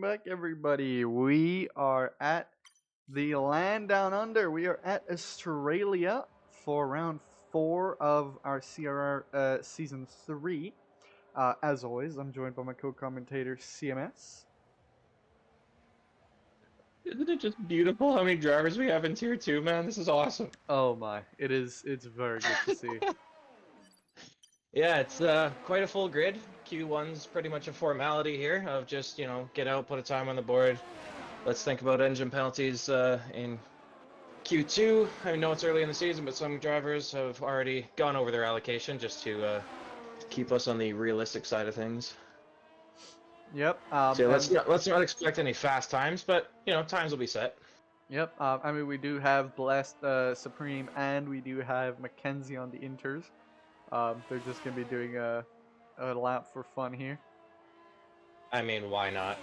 back, everybody. We are at the land down under. We are at Australia for round 4 of our CRR season 3. As always, I'm joined by my co-commentator CMS. Isn't it just beautiful how many drivers we have in tier 2, man? This is awesome. Oh my, it's very good to see. Yeah, it's quite a full grid. Q1's pretty much a formality here of just, get out, put a time on the board. Let's think about engine penalties in Q2. I know it's early in the season, but some drivers have already gone over their allocation just to keep us on the realistic side of things. Yep. So yeah, let's And not, let's not expect any fast times, but times will be set. yep. I mean, we do have Blessed Supreme, and we do have Mackenzie on the inters. They're just gonna be doing a lap for fun here. I mean, why not?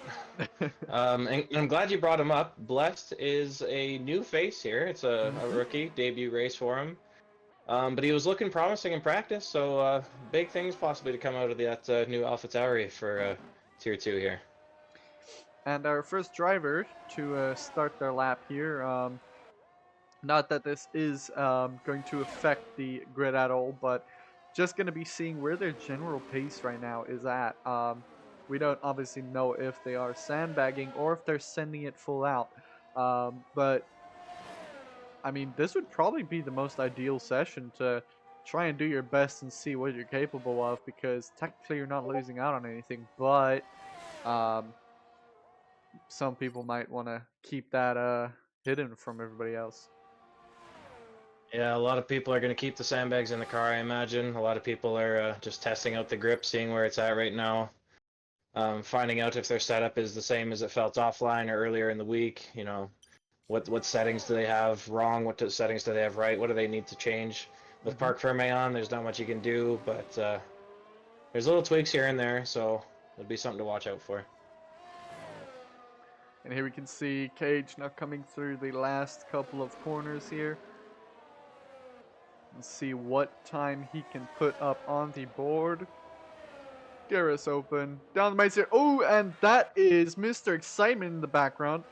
And I'm glad you brought him up. Blessed is a new face here. It's a Mhm. rookie debut race for him. But he was looking promising in practice, so big things possibly to come out of that new AlphaTauri for Tier 2 here. And our first driver to start their lap here. Not that this is going to affect the grid at all, but just going to be seeing where their general pace right now is at. We don't obviously know if they are sandbagging or if they're sending it full out. But I mean, this would probably be the most ideal session to try and do your best and see what you're capable of, because technically you're not losing out on anything, but um, some people might want to keep that hidden from everybody else. Yeah, a lot of people are going to keep the sandbags in the car, I imagine. A lot of people are just testing out the grip, seeing where it's at right now, finding out if their setup is the same as it felt offline or earlier in the week. What settings do they have wrong? What settings do they have right? What do they need to change? With Hmm. Park Ferme on, there's not much you can do, but there's little tweaks here and there, so it'll be something to watch out for. And here we can see Cage now coming through the last couple of corners here. And see what time he can put up on the board. Garrus open. Down the mains here. Oh, and that is Mr. Excitement in the background.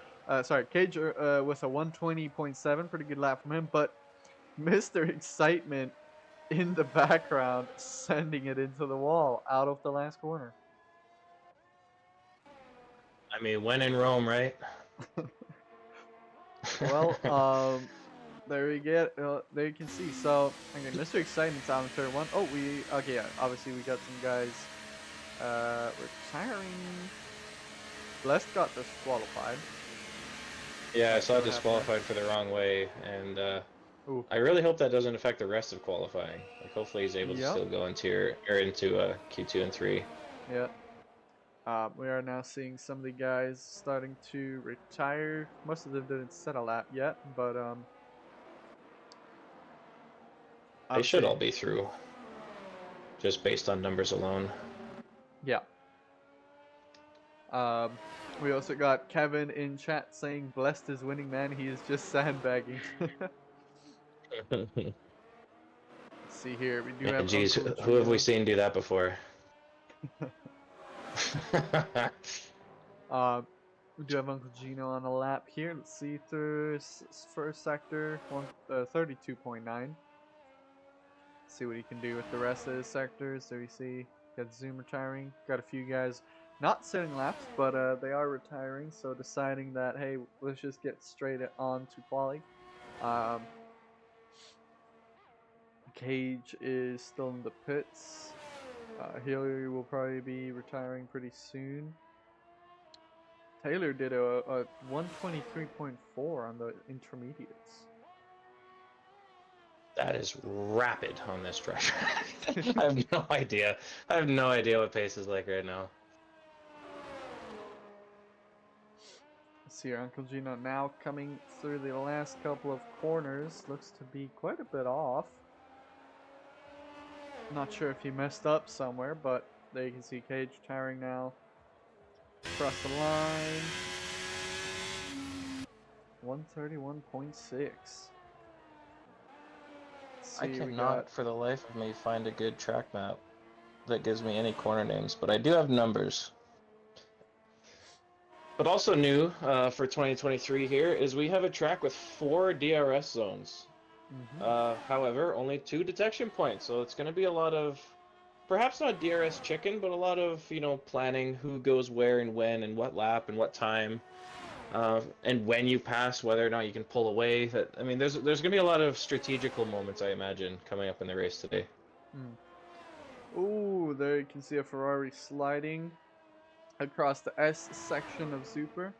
Sorry, Cage with a 120.7. Pretty good lap from him. But Mr. Excitement in the background sending it into the wall out of the last corner. I mean, when in Rome, right? Well, there we get. There you can see. So, okay, Mr. Excitement's out in turn one. Oh, okay. Yeah, obviously, we got some guys retiring. Blessed got disqualified. Yeah, I Not sure saw what happened there. disqualified for the wrong way, and Ooh. I really hope that doesn't affect the rest of qualifying. Like, hopefully he's able to Yep. still go into Q2 and 3. Yeah. We are now seeing some of the guys starting to retire. Most of them didn't set a lap yet, but They should obviously, all be through, just based on numbers alone. yeah. Um, we also got Kevin in chat saying, "Blessed is winning, man. He is just sandbagging." Let's see here. We do Man, have geez, Uncle who have we Gino. seen do that before? Uh, we do have Uncle Gino on a lap here. Let's see through first sector, 32.9. See what he can do with the rest of his sectors. There you see, got Zoom retiring. Got a few guys not setting laps, but they are retiring. So deciding that, hey, let's just get straight on to quali. Um, Cage is still in the pits. Hillary will probably be retiring pretty soon. Taylor did a 123.4 on the intermediates. That is rapid on this driver. I have no idea. I have no idea what pace is like right now. See your Uncle Gino now coming through the last couple of corners. Looks to be quite a bit off. Not sure if he messed up somewhere, but there you can see Cage retiring now. Across the line. 131.6. I See, we got. cannot for the life of me find a good track map that gives me any corner names, but I do have numbers. But also new for 2023 here is we have a track with 4 DRS zones. Hmm. However, only 2 detection points, so it's going to be a lot of, perhaps not DRS chicken, but a lot of, planning who goes where and when and what lap and what time, and when you pass, whether or not you can pull away. I mean, there's going to be a lot of strategical moments, I imagine, coming up in the race today. Mm. Ooh, there you can see a Ferrari sliding across the S section of Super.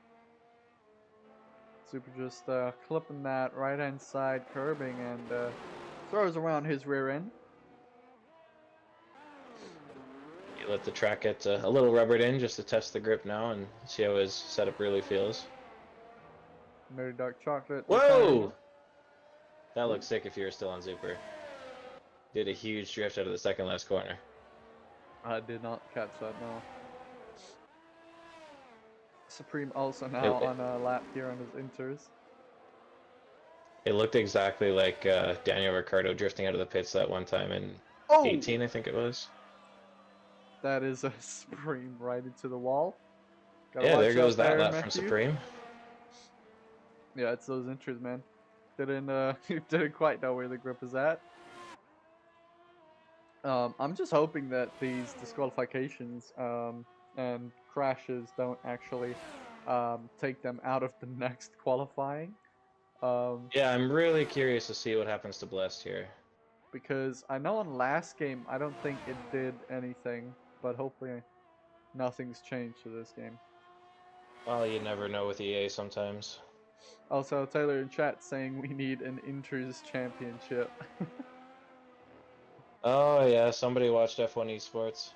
Super just clipping that right hand side curbing and throws around his rear end. You let the track get a little rubbered in just to test the grip now and see how his setup really feels. Very dark chocolate retiring. Whoa! That looks sick if you were still on Super. Did a huge drift out of the second last corner. I did not catch that, no. Supreme also It, now it, on a lap here on his inters. it looked exactly like Daniel Ricciardo drifting out of the pits that one time in Oh! 18, I think it was. That is a Supreme right into the wall. Gotta Yeah, there watch goes out that there, lap from Matthew. Supreme. Yeah, it's those inters, man. Didn't didn't quite know where the grip is at. I'm just hoping that these disqualifications and crashes don't actually take them out of the next qualifying. Um, Yeah, I'm really curious to see what happens to Blest here. because I know on last game I don't think it did anything, but hopefully nothing's changed to this game. Well, you never know with EA sometimes. Also, Taylor in chat saying we need an Inters championship. Oh yeah, somebody watched F1 Esports.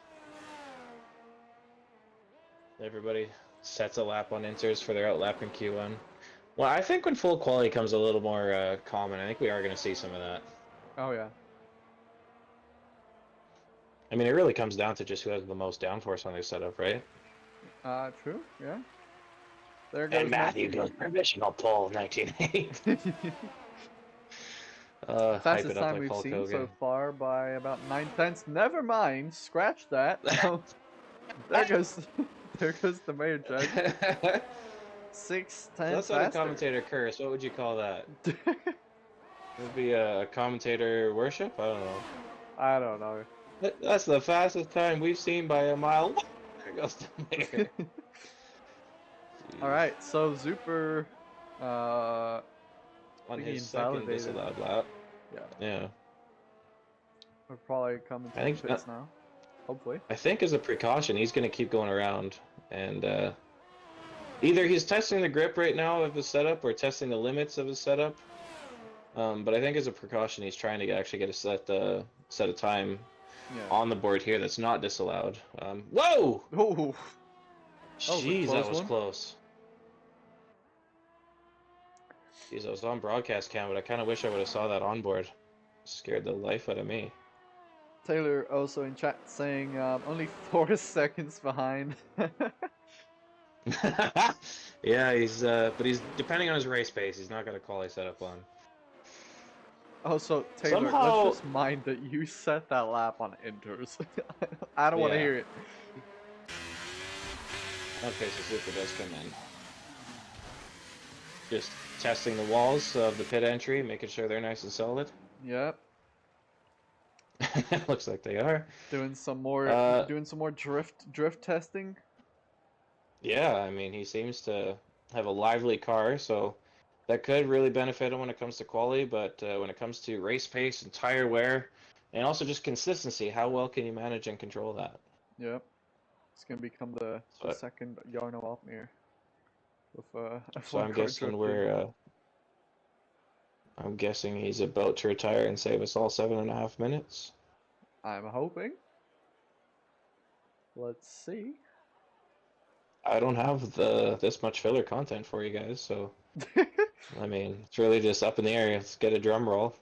Everybody sets a lap on inters for their outlap in Q1. Well, I think when full quality comes a little more common, I think we are going to see some of that. Oh yeah. I mean, it really comes down to just who has the most downforce on their setup, right? True. Yeah. There And goes Matthew Matthew. goes provisional pole 1980. Hype Fastest it up time like we've Hulk seen so Hogan. far by about 9/10. Never mind. Scratch that. There goes there goes the mayor judge. So 6/10 that's not a faster. commentator curse. What would you call that? It would be a commentator worship? I don't know. I don't know. That's the fastest time we've seen by a mile. There goes the mayor. All Jeez. right, so Zuper, I On think he his second invalidated. disallowed lap. Yeah, Yeah. we're probably coming I to the think pits now. Hopefully. I think as a precaution, he's going to keep going around and either he's testing the grip right now of his setup or testing the limits of his setup. But I think as a precaution, he's trying to actually get a set of time Yeah. on the board here that's not disallowed. Whoa! Oh, that was a Jeez, that close was one. close. Jeez, I was on broadcast cam, but I kind of wish I would have saw that on board. Scared the life out of me. Taylor also in chat saying only 4 seconds behind. Yeah, but he's depending on his race pace. He's not got a quality setup on. Also, Taylor, let's Somehow, just mind that you set that lap on inters. I don't want to yeah. hear it. Okay, so Super does come in. Just testing the walls of the pit entry, making sure they're nice and solid. Yep. Looks like they are. Doing some more Uh, drift testing. yeah, I mean, he seems to have a lively car, so that could really benefit him when it comes to quality, but when it comes to race pace and tire wear, and also just consistency, how well can you manage and control that? Yep. It's gonna become the So, second Jarno Opmeer with so F1 car drifting. I'm guessing he's about to retire and save us all 7.5 minutes. I'm hoping. Let's see. I don't have this much filler content for you guys, so I mean, it's really just up in the air. Let's get a drum roll,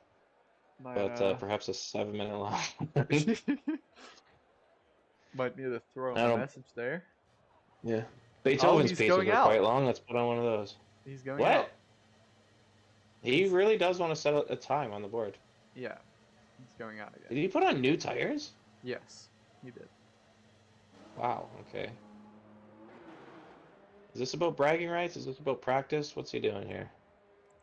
Might but perhaps a 7 minute long. might need to throw I him a don't. message there. Yeah, Oh, Beethoven's he's pieces going were out. quite long. Let's put on one of those. He's going out. What? He He's really does want to set a time on the board. yeah. He's going out again. Did he put on new tires? Yes, he did. Wow. Okay. Is this about bragging rights? Is this about practice? What's he doing here?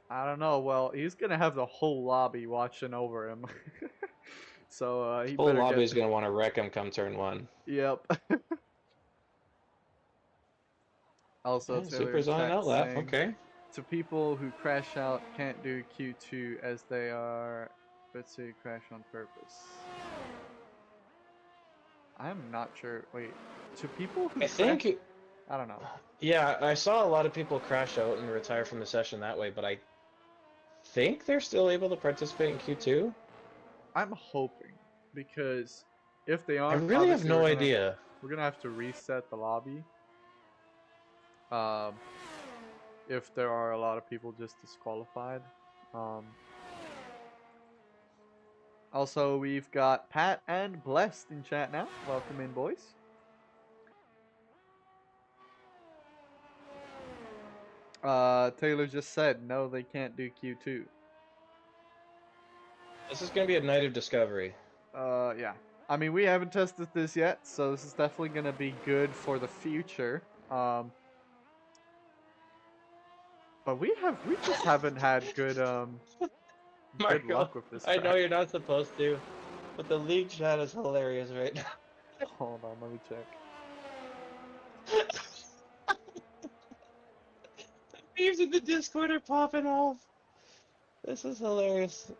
I don't know. Well, he's gonna have the whole lobby watching over him. So This he whole better lobby get. is gonna want to wreck him come turn one. Yep. Also, Yeah, Taylor in Super's on an chat outlap. saying, Okay. to people who crash out can't do Q2 as they are, let's say, crash on purpose. I'm not sure. Wait, to people who I crash, think, I don't know. yeah, I saw a lot of people crash out and retire from the session that way, but I think they're still able to participate in Q2. I'm hoping because if they I aren't, really have obviously no idea. we're gonna have to reset the lobby. Um, if there are a lot of people just disqualified. Um, Also, we've got Pat and Blessed in chat now. Welcome in, boys. Taylor just said no, they can't do Q2. This is gonna be a night of discovery. Yeah. I mean, we haven't tested this yet, so this is definitely gonna be good for the future. But we just haven't had good Marco, luck with this I know track. you're not supposed to, but the league chat is hilarious right now. Hold on, let me check. Memes in the Discord are popping off. This is hilarious.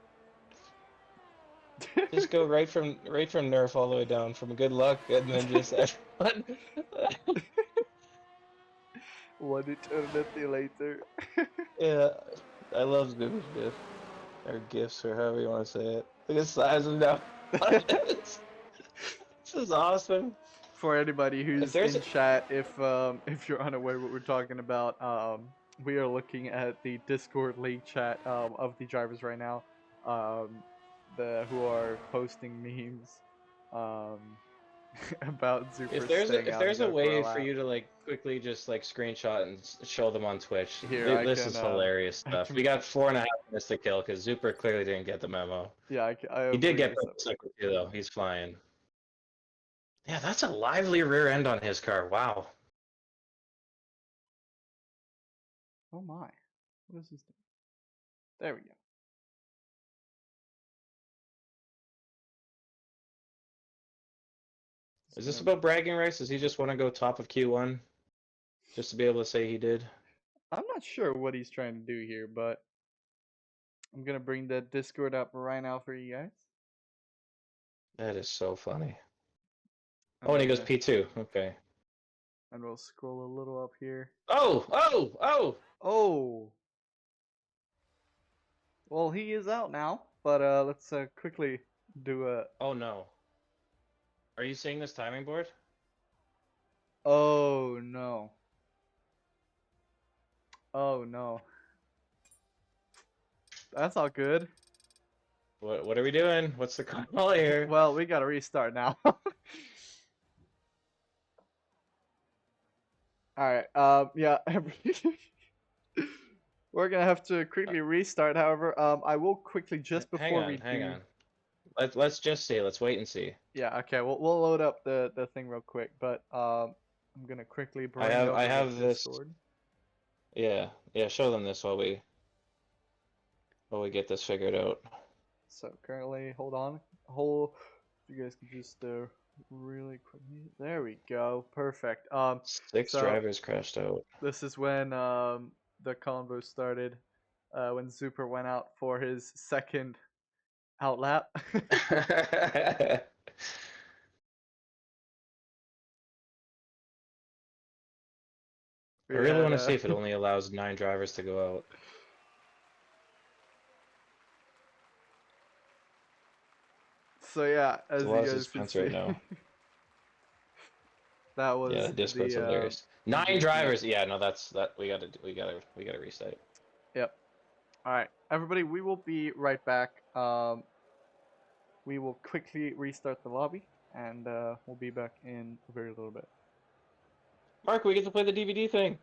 Just go right from Nerf all the way down, from good luck, and then just everyone. One eternity later. Yeah, I love Zoom GIF or GIFs or however you want to say it. Look at the size of now. This is awesome. For anybody If who's there's in chat, if you're unaware what we're talking about, we are looking at the Discord league chat of the drivers right now, the who are posting memes um, about if Super there's a, staying if out and there's a going for a way for lap. you to like quickly just like screenshot and show them on Twitch, Here I this can is hilarious I stuff. can We got 4.5 minutes to kill because Zuper clearly didn't get the memo. yeah I He will did bring get this up purple real second quick. too, though. He's flying. Yeah, that's a lively rear end on his car. Wow. Oh my, what is this thing? There we go. It's Is this gonna. about bragging rights? Does he just want to go top of Q1 just to be able to say he did? I'm not sure what he's trying to do here, but I'm gonna bring the Discord up right now for you guys. That is so funny. Oh, And and he then goes P2. Okay. and we'll scroll a little up here. Oh, oh, oh! Oh, well, he is out now. But let's quickly do a. Oh no. Are you seeing this timing board? Oh no. Oh no. That's all good. What are we doing? What's the call here? Well, we gotta restart now. All right. Yeah. We're gonna have to quickly restart. However, I will quickly just Hang before on, we hang do. on. Let's just see. Let's wait and see. Yeah. Okay. We'll load up the thing real quick, but I'm gonna quickly I bring have I over the have this. Discord. Yeah, yeah. Show them this while we get this figured out. So currently, hold on, hold. If you guys can just really quickly. There we go. Perfect. Six So drivers crashed out. this is when the convo started. When Super went out for his second out lap. I We really had want to see if it only allows 9 drivers to go out. so yeah, There's as a you lot of guys can suspense right see, now. that Yeah, was the Discord's the hilarious. 9 drivers. Yeah, no, that we gotta reset. Yep. All right, everybody, we will be right back. We will quickly restart the lobby, and we'll be back in a very little bit. Mark, we get to play the DVD thing.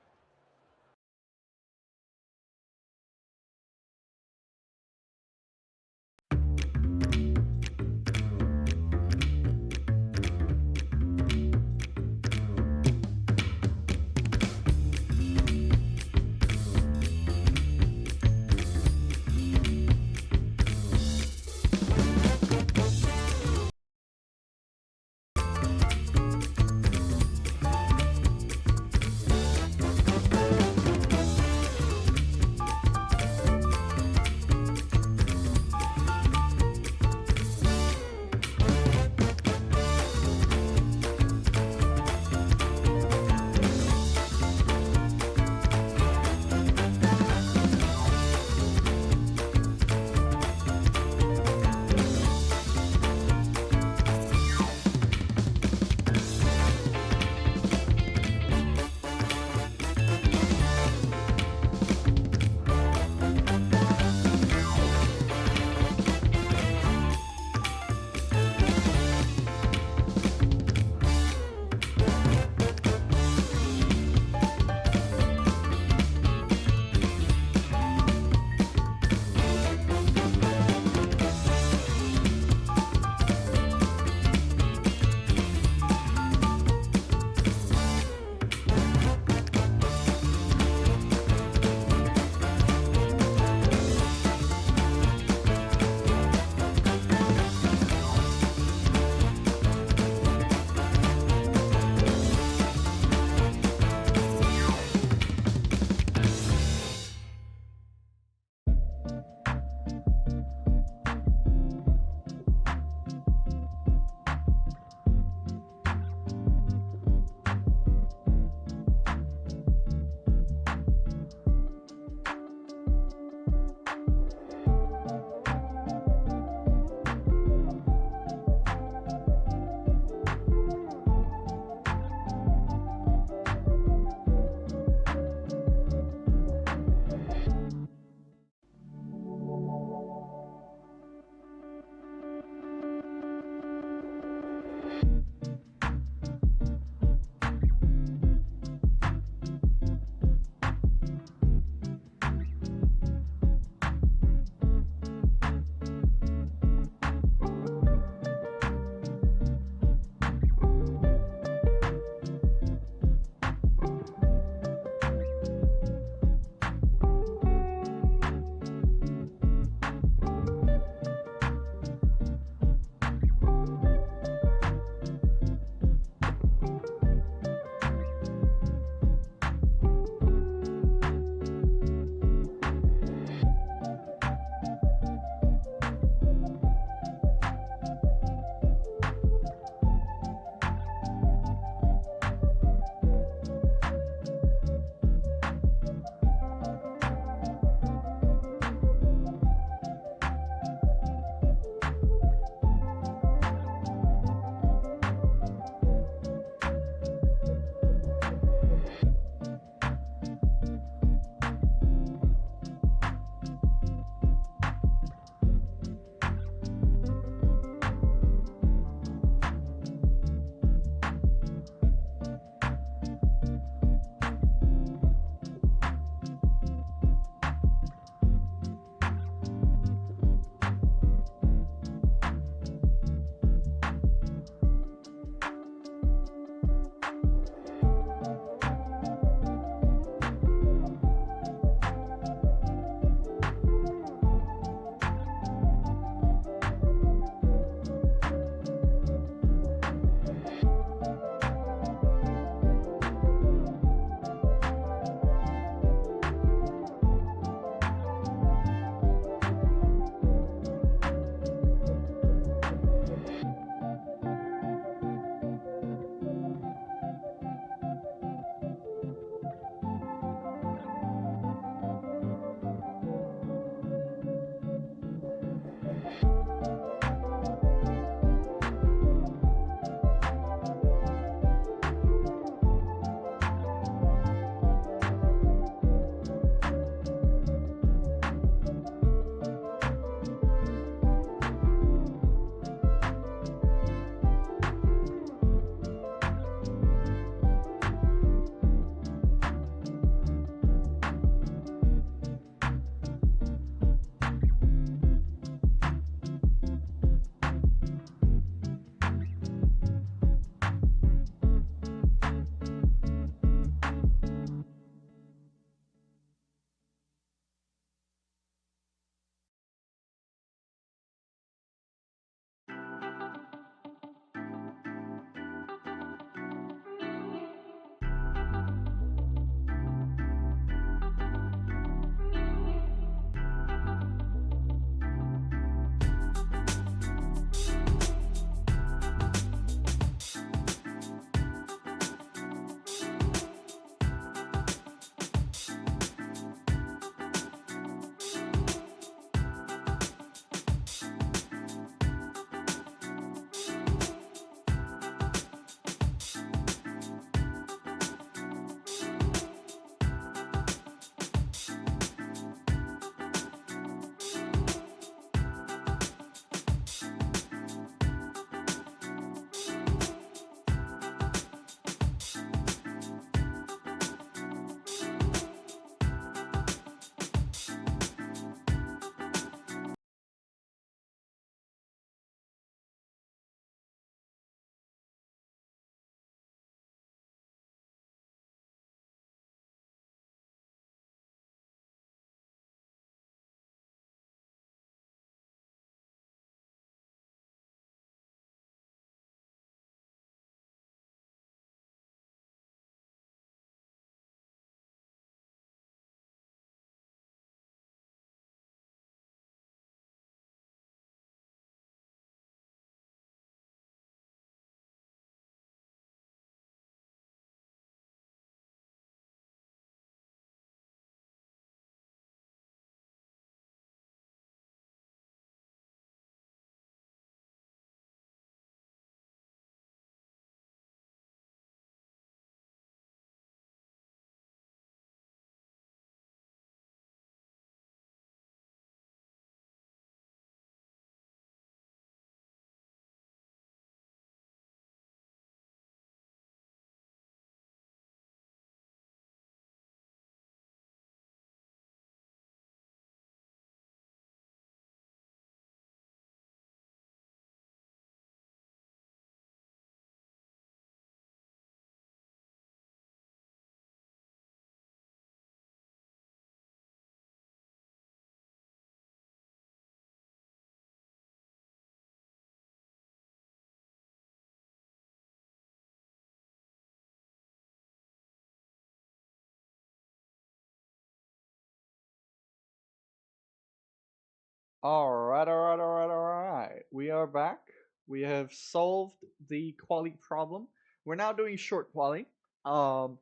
All right. We are back. We have solved the quality problem. We're now doing short quality. Um,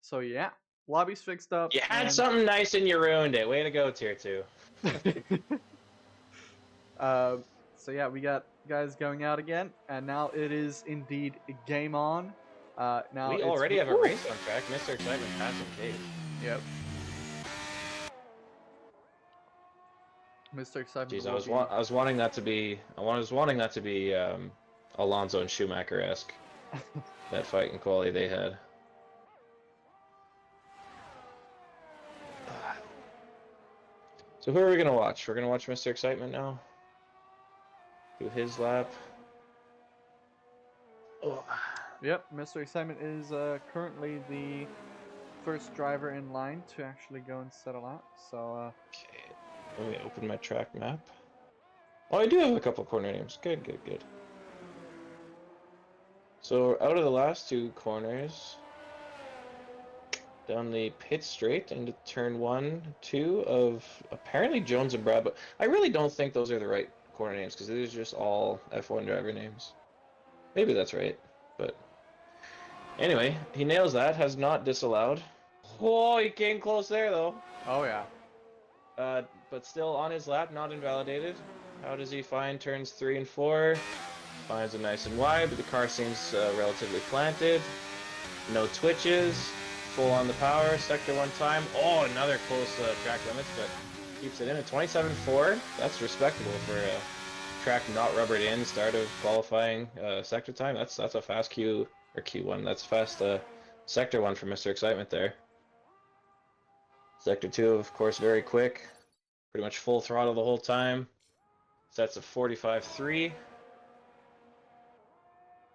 so yeah, lobby's fixed up, You had and something nice and you ruined it. Way to go, tier two. um, so yeah, we got guys going out again, and now it is indeed game on. Now We it's already have a ooh, race on track. Mr. Excitement passing Cage. yep. Mr. Excitement Jeez, will be I was wanting that to be Alonso and Schumacher esque. That fight and quality they had. So who are we gonna watch? We're gonna watch Mr. Excitement now. Do his lap. Oh. Yep, Mr. Excitement is currently the first driver in line to actually go and settle out. So Okay, let me open my track map. Oh, I do have a couple corner names. Good, good, good. So out of the last two corners, down the pit straight into turn 1, 2 of apparently Jones and Brad, but I really don't think those are the right corner names because these are just all F1 driver names. Maybe that's right, but anyway, he nails that, has not disallowed. Oh, he came close there though. oh yeah. But still on his lap, not invalidated. How does he find turns 3 and 4? Finds it nice and wide, but the car seems relatively planted. No twitches. Full on the power. Sector 1 time. Oh, another close track limits, but keeps it in at 27.4. That's respectable for a track not rubbered in. Start of qualifying sector time. That's a fast Q or Q1. That's fast sector 1 for Mr. Excitement there. Sector 2, of course, very quick. Pretty much full throttle the whole time. Sets a 45.3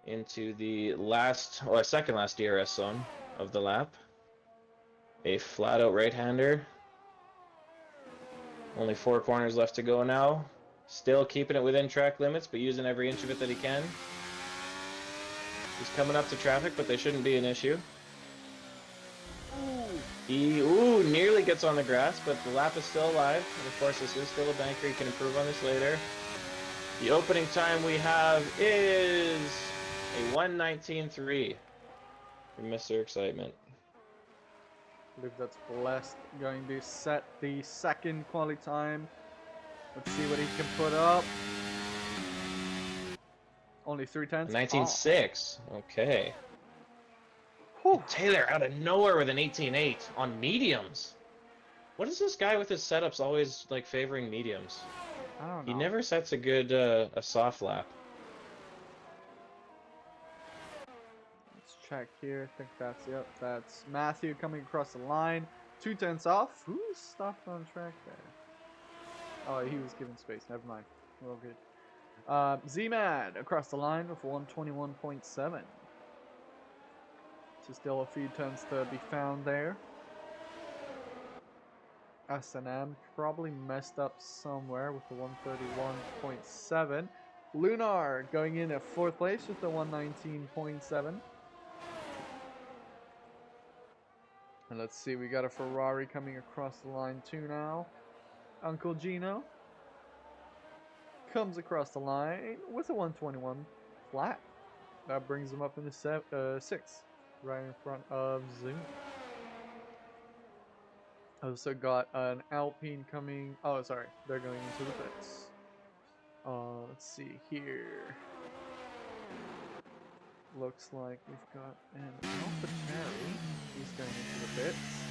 into the last or second last DRS zone of the lap. A flat out right-hander. Only 4 corners left to go now. Still keeping it within track limits, but using every inch of it that he can. He's coming up to traffic, but they shouldn't be an issue. He nearly gets on the grass, but the lap is still alive. And of course, this is still a banker. You can improve on this later. The opening time we have is a 1:19.3 from Mr. Excitement. I believe that's blessed. Going to set the second quality time. Let's see what he can put up. Only 3 tenths. 19.6. Okay. Whew. Taylor out of nowhere with an 18.8 on mediums. What is this guy with his setups always like favoring mediums? I don't He know. never sets a good a soft lap. Let's check here. I think that's yep. That's Matthew coming across the line. 2 tenths off. Who stopped on track there? Oh, he was given space. Never mind. We're all good. Z-Mad across the line with 121.7. So still a few tenths to be found there. S&M probably messed up somewhere with the 131.7. Lunar going in at 4th place with the 119.7. And let's see, we got a Ferrari coming across the line too now. Uncle Gino comes across the line with a 121 flat. That brings him up into 6th, right in front of Zoom. Also got an Alpine coming. Oh, sorry, they're going into the pits. Let's see here. Looks like we've got an AlphaTauri. He's going into the pits.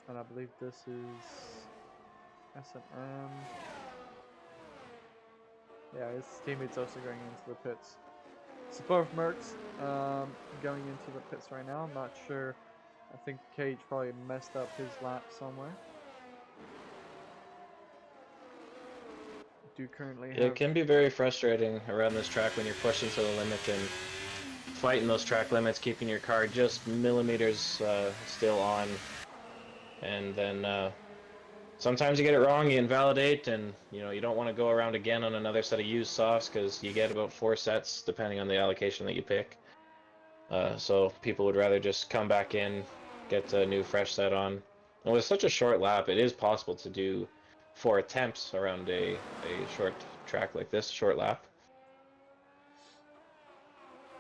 And I believe this is S&M. Yeah, his teammate's also going into the pits. So both Mercs going into the pits right now. I'm not sure. I think Cage probably messed up his lap somewhere. Do currently have... It can be very frustrating around this track when you're pushing to the limit and fighting those track limits, keeping your car just millimeters still on, and then sometimes you get it wrong, you invalidate, and you don't want to go around again on another set of used softs because you get about 4 sets depending on the allocation that you pick. So people would rather just come back in, get a new fresh set on. And with such a short lap, it is possible to do 4 attempts around a short track like this, short lap.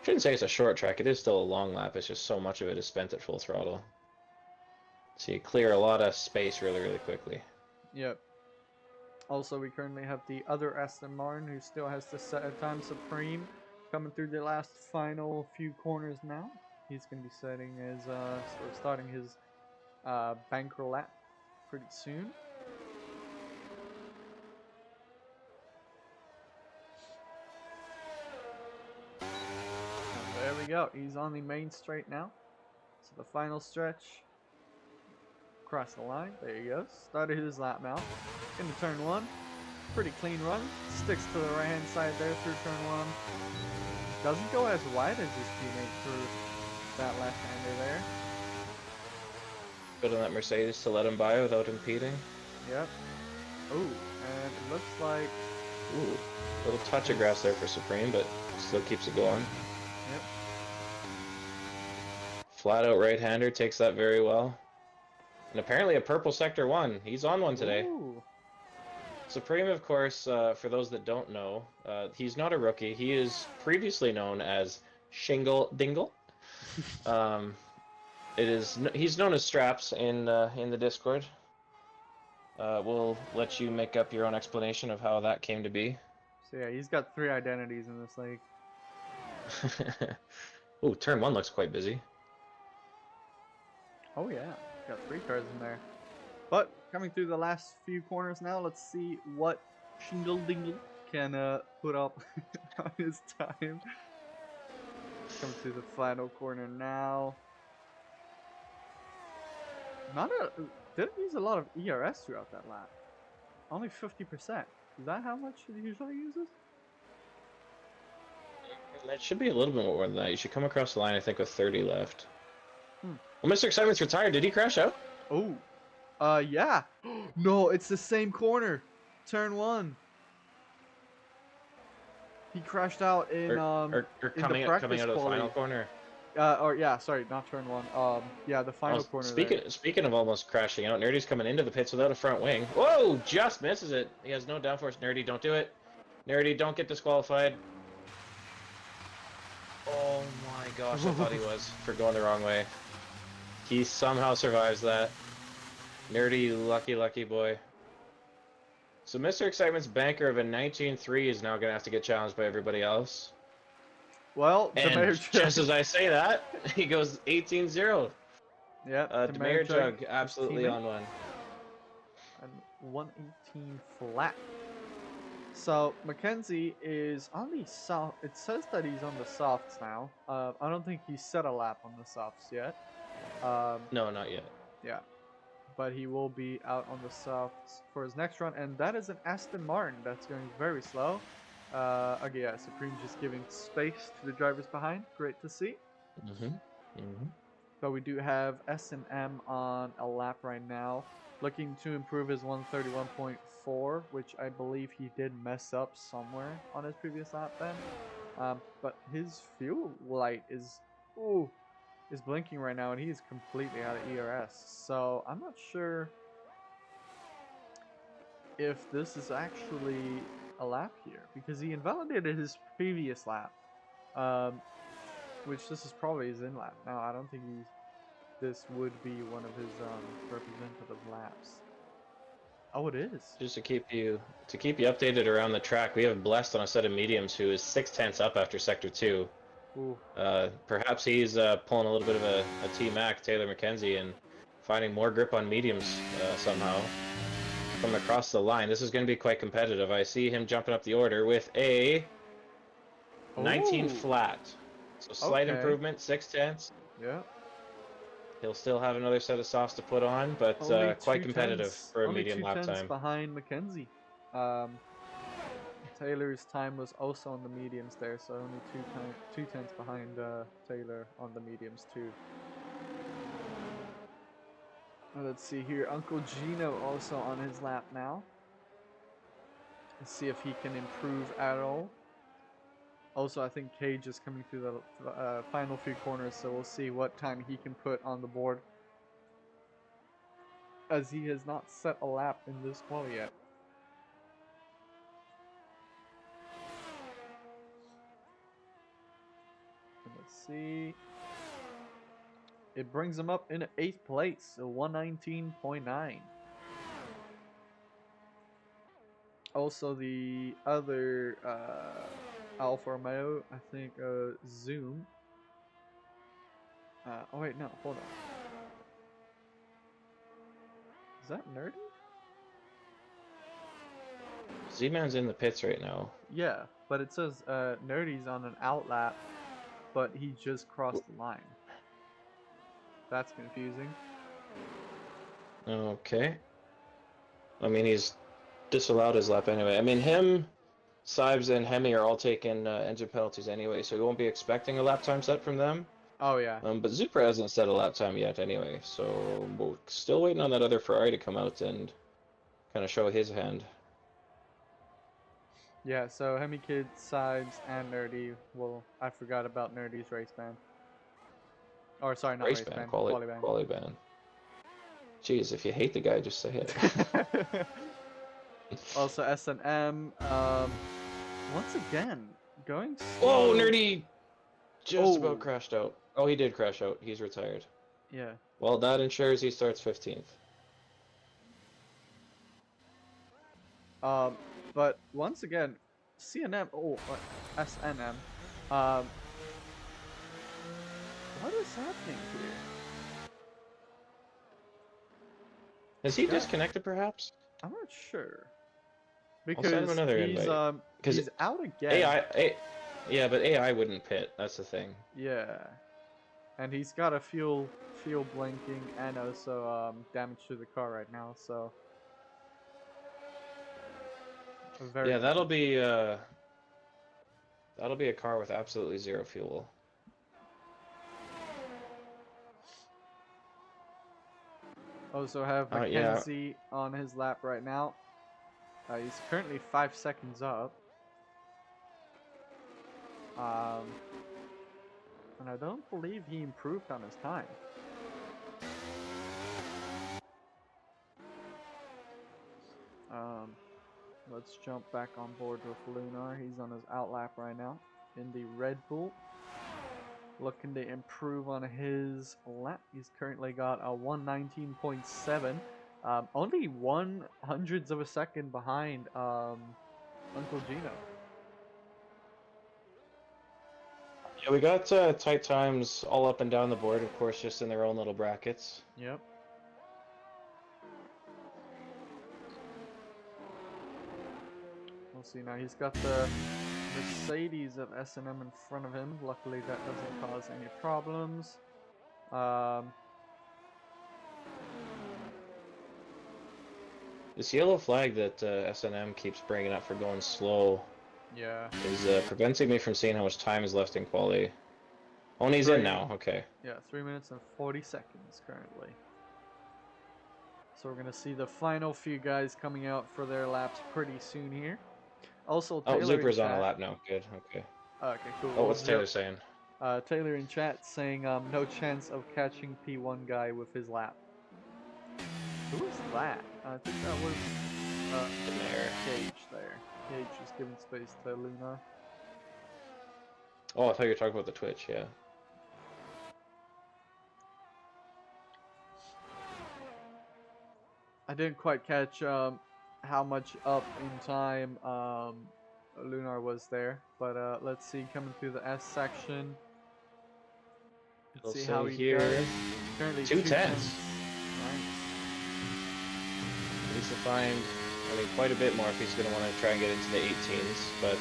Shouldn't say it's a short track, it is still a long lap, it's just so much of it is spent at full throttle. So you clear a lot of space really, really quickly. Yep. Also, we currently have the other Aston Martin who still has to set a time supreme, coming through the last final few corners now. He's going to be setting his, sort of starting his banker lap pretty soon. And there we go. He's on the main straight now. So the final stretch. Across the line. There he goes. Started his lap now. Into turn one. Pretty clean run. Sticks to the right hand side there through turn one. Doesn't go as wide as his teammate through that left-hander there. Good on that Mercedes to let him by without impeding. Yep. Ooh, and it looks like... Ooh, little touch of grass there for Supreme, but still keeps it going. Yep. Flat out right-hander takes that very well. And apparently a purple sector 1. He's on one today. Ooh. Supreme, of course, for those that don't know, he's not a rookie. He is previously known as Shingle Dingle. He's known as Straps in the Discord. We'll let you make up your own explanation of how that came to be. So yeah, he's got 3 identities in this league. Ooh, turn 1 looks quite busy. Oh yeah, got 3 cars in there. But coming through the last few corners now, let's see what Shingle Dingle can put up on his time. Coming to the final corner now. Didn't use a lot of ERS throughout that lap. Only 50%. Is that how much it usually uses? That should be a little bit more than that. You should come across the line, I think, with 30 left. Hmm. Well, Mr. Excitement's retired. Did he crash out? Oh. Yeah. No, it's the same corner. Turn 1. He crashed out in Or in the coming practice out of the quali. final corner? Or yeah, sorry, not turn 1. Yeah, the final corner there. Speaking of almost crashing out, Nerdy's coming into the pits without a front wing. Whoa, just misses it. He has no downforce. Nerdy, don't do it. Nerdy, don't get disqualified. Oh my gosh, I thought he was for going the wrong way. He somehow survives that. Nerdy, lucky boy. So Mr. Excitement's banker of a 19.3 is now going to have to get challenged by everybody else. Well, the mayor And just as I say that, he goes 18-0. Yep, The Mayor Jug absolutely on one. And 118 flat. So Mackenzie is on the soft. It says that he's on the softs now. I don't think he's set a lap on the softs yet. No, not yet. Yeah, but he will be out on the softs for his next run, and that is an Aston Martin that's going very slow. Okay, yeah, Supreme just giving space to the drivers behind. Great to see. But we do have S&M on a lap right now, looking to improve his 131.4, which I believe he did mess up somewhere on his previous lap then. But his fuel light is blinking right now, and he is completely out of ERS. So I'm not sure if this is actually a lap here, because he invalidated his previous lap, which this is probably his in lap. Now I don't think this would be one of his representative laps. Oh, it is. Just to keep you updated around the track, we have Blessed on a set of mediums who is 6/10 up after sector 2. Ooh. Perhaps he's pulling a little bit of a T-Mac, Taylor McKenzie, and finding more grip on mediums somehow. Coming across the line, this is going to be quite competitive. I see him jumping up the order with a 19 flat. So slight improvement, 6/10. Yeah. He'll still have another set of softs to put on, but quite competitive for a medium lap time. Behind Mackenzie. Taylor's time was also on the mediums there, so only 2/10 behind Taylor on the mediums too. Let's see here. Uncle Gino also on his lap now. Let's see if he can improve at all. Also, I think Cage is coming through the final few corners, so we'll see what time he can put on the board. as he has not set a lap in this quali yet. And let's see. It brings him up in 8th place, so 119.9. Also, the other Alfa Romeo, I think Zoom. Oh wait, no, hold on. Is that Nerdy? Z-Man's in the pits right now. Yeah, but it says Nerdy's on an outlap, but he just crossed the line. That's confusing. Okay. I mean, he's disallowed his lap anyway. I mean, him, Sibes, and Hemi are all taking engine penalties anyway, so we won't be expecting a lap time set from them. Oh yeah. But Zupra hasn't set a lap time yet anyway, so we're still waiting on that other Ferrari to come out and kind of show his hand. Yeah, so Hemi Kid, Sibes, and Nerdy. Well, I forgot about Nerdy's race ban. Or sorry, not Race race ban, ban, quali ban. quali ban. Jeez, if you hate the guy, just say it. Also S&M, once again, going Whoa, slow. Nerdy just about Oh, crashed out. Oh, he did crash out. He's retired. yeah. Well, that ensures he starts 15th. Um, but once again, CNM, SNM, um, what is happening here? Is he disconnected, perhaps? I'm not sure. I'll send him Because another invite. Because he's out again. AI, yeah, but AI wouldn't pit. That's the thing. Yeah. And he's got a fuel blinking and also damage to the car right now, so very Yeah, unfortunate. that'll be a car with absolutely zero fuel. Also have Yeah, Mackenzie on his lap right now. He's currently 5 seconds up. And I don't believe he improved on his time. Um, let's jump back on board with Lunar. He's on his outlap right now in the Red Bull. Looking to improve on his lap. He's currently got a 119.7. Only 1/100th of a second behind Uncle Gino. yeah, we got tight times all up and down the board, of course, just in their own little brackets. Yep. We'll see now. He's got the Mercedes of S&M in front of him. Luckily, that doesn't cause any problems. This yellow flag that S&M keeps bringing up for going slow Yeah. is preventing me from seeing how much time is left in quali. Oh, and he's in now. Okay. Yeah, 3 minutes and 40 seconds currently. So we're going to see the final few guys coming out for their laps pretty soon here. Also, Oh, Taylor in Zuper's on a chat. lap now. Good. Okay. Okay, cool. Oh, Well, what's Taylor saying? Taylor in chat saying no chance of catching P1 guy with his lap. Who is that? I think that was Cage there. Cage is giving space to Luna. Oh, I thought you were talking about the Twitch. Yeah. I didn't quite catch how much up in time Lunar was there, but let's see, coming through the S section. We'll Let's see say how he here, does. Currently 2 tenths. Nice. He needs to find, I mean, quite a bit more if he's going to want to try and get into the 18s. But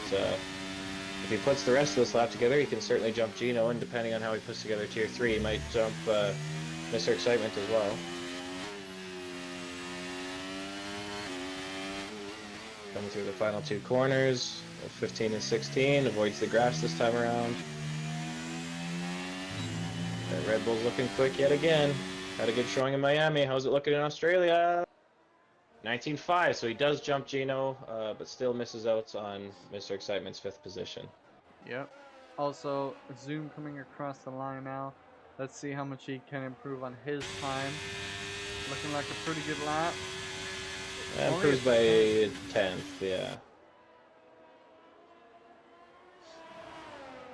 if he puts the rest of this lap together, he can certainly jump Gino, and depending on how he puts together Tier 3, he might jump Mr. Excitement as well. Coming through the final 2 corners, 15 and 16, avoids the grass this time around. That Red Bull's looking quick yet again. Had a good showing in Miami. How's it looking in Australia? 19.5, so he does jump Gino, but still misses out on Mr. Excitement's 5th position. Yep. Also, Zoom coming across the line now. Let's see how much he can improve on his time. Looking like a pretty good lap. Only a Improves by tenth. a tenth, yeah.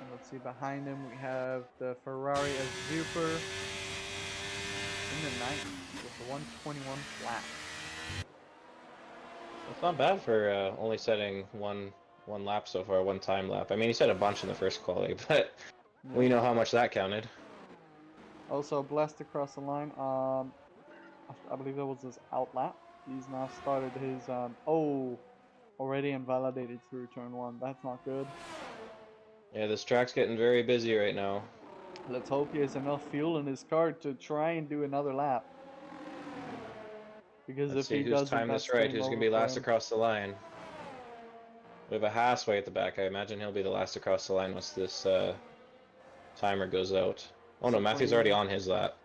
And let's see, behind him we have the Ferrari as Super in the ninth with a 121 flat. It's not bad for only setting one lap so far, one time lap. I mean, he set a bunch in the first quali, but we Yep. know how much that counted. Also blessed across the line. I believe that was his out lap. He's now started his already invalidated through turn one. That's not good. Yeah, this track's getting very busy right now. Let's hope he has enough fuel in his car to try and do another lap. Because Let's if see he who's doesn't, timed this that's right, game who's gonna over be for last him. across the line. We have a Haasway at the back. I imagine he'll be the last across the line once this timer goes out. Oh no, Matthew's already Supreme. on his lap.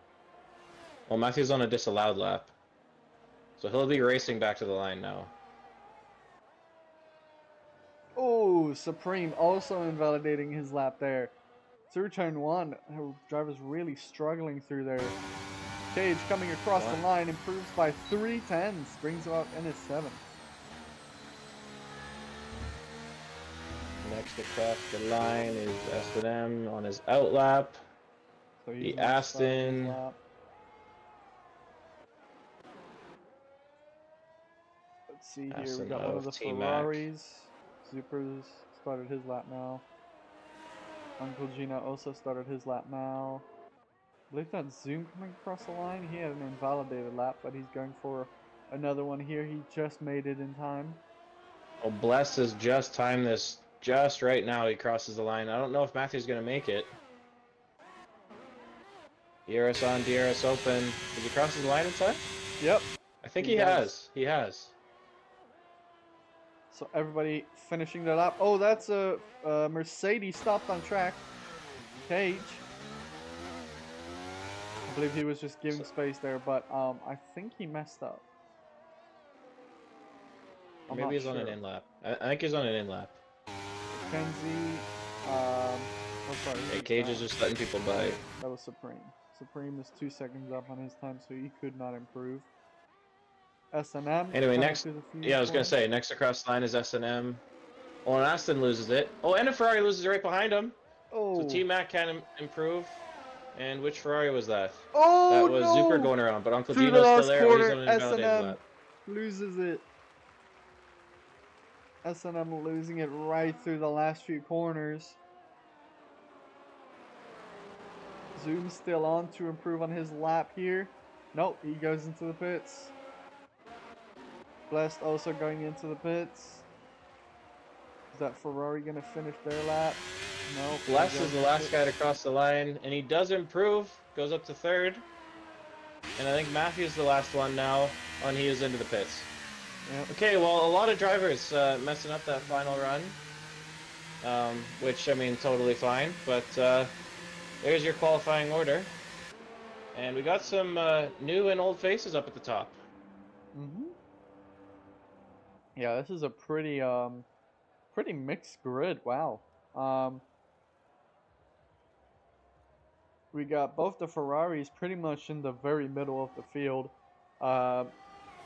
Well, Matthew's on a disallowed lap. So he'll be racing back to the line now. Oh, Supreme also invalidating his lap there. Through turn one, her driver's really struggling through there. Cage coming across the What? line, improves by 3 tenths, brings him up in his seventh. Next across the line is S&M on his out lap. So he's The now starting his Aston. lap. Let's see here, we Aston got one of of the T-Mac. Ferraris. Zuper's started his lap now. Uncle Gino also started his lap now. I believe that's Zoom coming across the line. He had an invalidated lap, but he's going for another one here. He just made it in time. Oh, Bless has just timed this just right now. He crosses the line. I don't know if Matthew's going to make it. DRS on, DRS open. Did he cross the line in time? Yep, I think he he does. has. He has. So everybody finishing their lap. Oh, that's a Mercedes stopped on track. Cage. I believe he was just giving So, space there, but I think he messed up. I'm maybe not he's on an sure. in lap. I think he's on an in lap. Kenzie, oh sorry, who Hey, was Cage is that? just letting people by. That was Supreme. Supreme is 2 seconds up on his time, so he could not improve. S&M Anyway, coming next. through the Yeah, I was gonna viewpoint. say next across the line is S&M. Oh, and Aston loses it. Oh, and a Ferrari loses right behind him. So Oh, T Mac can improve. And which Ferrari was that? oh That was Zuper no! going around, but Uncle Through the Gino's still last there. Oh, he's corner, on an invalidated S&M lap. loses it. S&M losing it right through the last few corners. Zoom still on to improve on his lap here. Nope, he goes into the pits. Blessed also going into the pits. Is that Ferrari going to finish their lap? Nope, they're Bless is going the into last guy to cross the line, and he does improve. Goes up to third. And I think Matthew's the last one now, and he is into the pits. Yep. Okay, well, a lot of drivers messing up that final run, which, I mean, totally fine. But there's your qualifying order. And we got some new and old faces up at the top. Mhm. Yeah, this is a pretty mixed grid. Wow. Um we got both the Ferraris pretty much in the very middle of the field. Uh,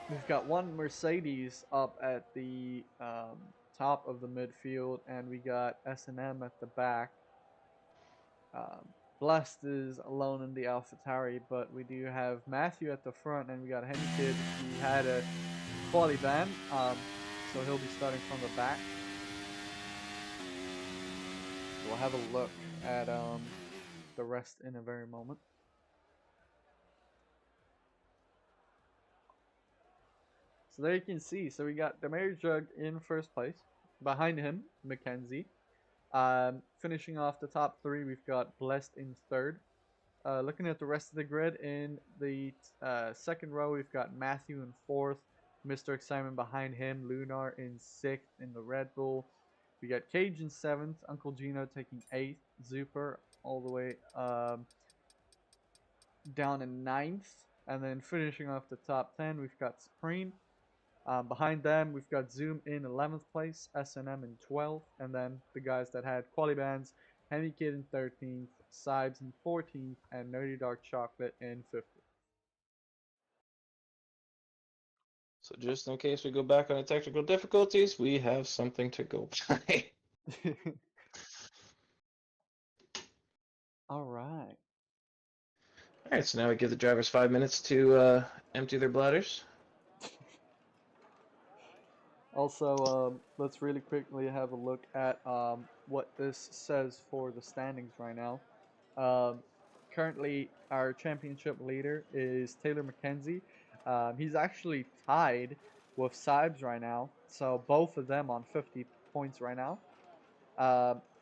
we've got one Mercedes up at the top of the midfield, and we got S&M at the back. Um, Blessed is alone in the AlphaTauri, but we do have Matthew at the front, and we got Henny Kid. He had a quality ban, so he'll be starting from the back. We'll have a look at the rest in a very moment. So there you can see. So we got the Mary Jug in first place. Behind him, Mackenzie. Finishing off the top three, we've got Blessed in third. Looking at the rest of the grid, in the second row, we've got Matthew in fourth, Mr. Excitement behind him, Lunar in sixth in the Red Bull. We got Cage in seventh, Uncle Gino taking eighth, Zuper all the way down in ninth, and then finishing off the top 10, we've got Supreme. Behind them, we've got Zoom in 11th place, S&M in 12th, and then the guys that had quali bands, Henny Kid in 13th, Sibes in 14th, and Nerdy Dark Chocolate in 15th. So just in case we go back on the technical difficulties, we have something to go by. All right. All right, so now we give the drivers 5 minutes to empty their bladders. Also, let's really quickly have a look at what this says for the standings right now. Um, Currently, our championship leader is Taylor McKenzie. He's actually tied with Sibes right now, so both of them on 50 points right now.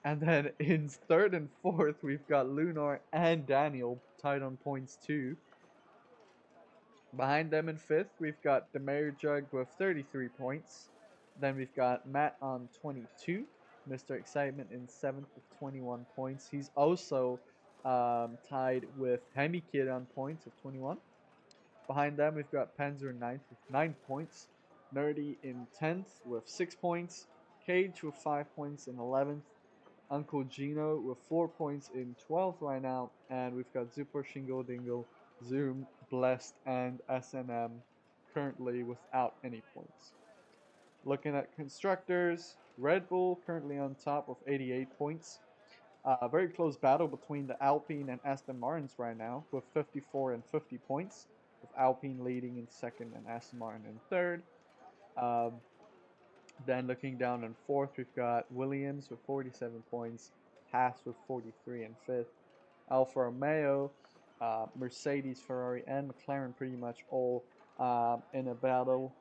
And then in third and fourth, we've got Lunar and Daniel tied on points too. Behind them in fifth, we've got Demare Jug with 33 points. Then we've got Matt on 22. Mr. Excitement in seventh with 21 points. He's also tied with Hemi Kid on points of 21. Behind them, we've got Panzer in ninth with 9 points. Nerdy in 10th with 6 points. Cage with 5 points in 11th. Uncle Gino with 4 points in 12th right now. And we've got Super Shingle Dingle, Zoom, Blessed, and SNM currently without any points. Looking at constructors, Red Bull currently on top with 88 points. A very close battle between the Alpine and Aston Martins right now with 54 and 50 points, with Alpine leading in second and Aston Martin in third. Um, then looking down in fourth, we've got Williams with 47 points, Haas with 43 in fifth, Alfa Romeo, Mercedes, Ferrari, and McLaren pretty much all in a battle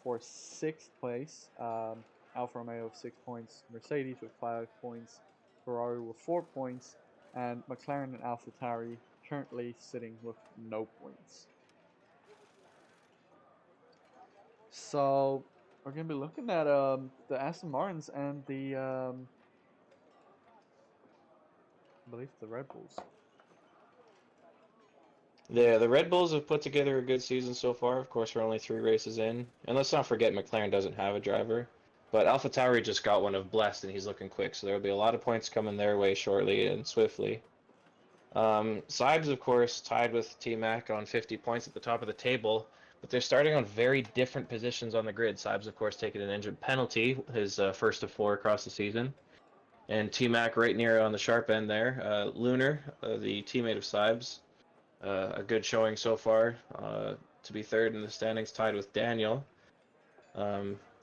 for sixth place. Alfa Romeo with 6 points, Mercedes with 5 points, Ferrari with 4 points, and McLaren and AlphaTauri currently sitting with no points. So we're gonna be looking at the Aston Martins and the I believe the Red Bulls. The Red Bulls have put together a good season so far. Of course, we're only 3 races in, and let's not forget McLaren doesn't have a driver. But AlphaTauri just got one of Blessed, and he's looking quick, so there will be a lot of points coming their way shortly and swiftly. Sibes, of course, tied with T-Mac on 50 points at the top of the table, but they're starting on very different positions on the grid. Sibes, of course, taking an engine penalty, his first of 4 across the season. And T-Mac right near on the sharp end there. Lunar, the teammate of Sibes, a good showing so far to be third in the standings, tied with Daniel.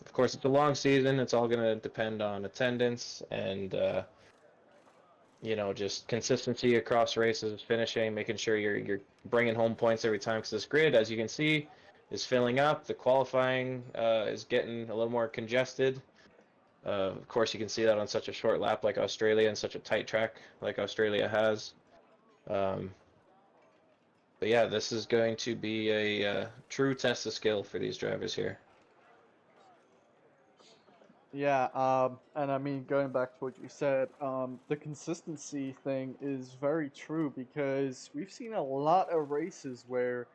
Of course, it's a long season. It's all going to depend on attendance and just consistency across races, finishing, making sure you're bringing home points every time. Because this grid, as you can see, is filling up. The qualifying is getting a little more congested. Of course, you can see that on such a short lap like Australia and such a tight track like Australia has. Um, but yeah, this is going to be a true test of skill for these drivers here. Yeah, and I mean, going back to what you said, the consistency thing is very true because we've seen a lot of races where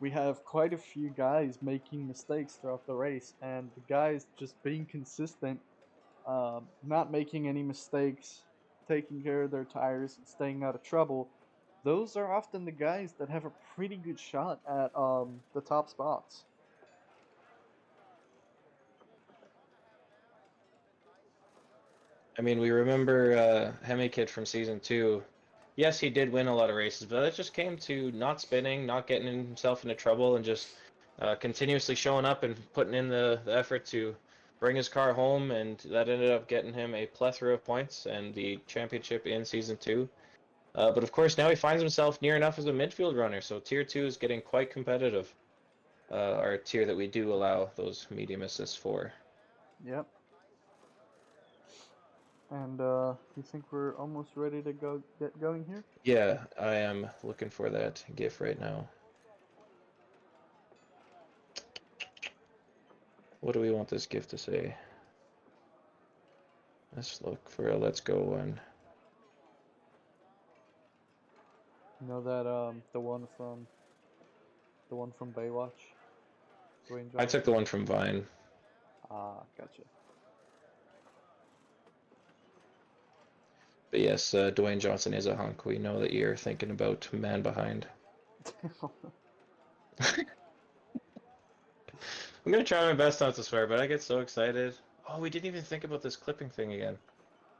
we have quite a few guys making mistakes throughout the race, and the guys just being consistent, not making any mistakes, taking care of their tires, and staying out of trouble. Those are often the guys that have a pretty good shot at the top spots. I mean, we remember Hemi Kid from season 2. Yes, he did win a lot of races, but it just came to not spinning, not getting himself into trouble, and just continuously showing up and putting in the effort to bring his car home, and that ended up getting him a plethora of points and the championship in season 2. But of course, now he finds himself near enough as a midfield runner, so tier 2 is getting quite competitive. Our tier that we do allow those medium assists for. Yep. And you think we're almost ready to go get going here? Yeah, I am looking for that GIF right now. What do we want this GIF to say? Let's look for a let's go one. You know that the one from Baywatch, Dwayne I took the Johnson. one from Vine. Ah, gotcha. But yes, Dwayne Johnson is a hunk. We know that you're thinking about man behind. I'm gonna try my best not to swear, but I get so excited. Oh, we didn't even think about this clipping thing again.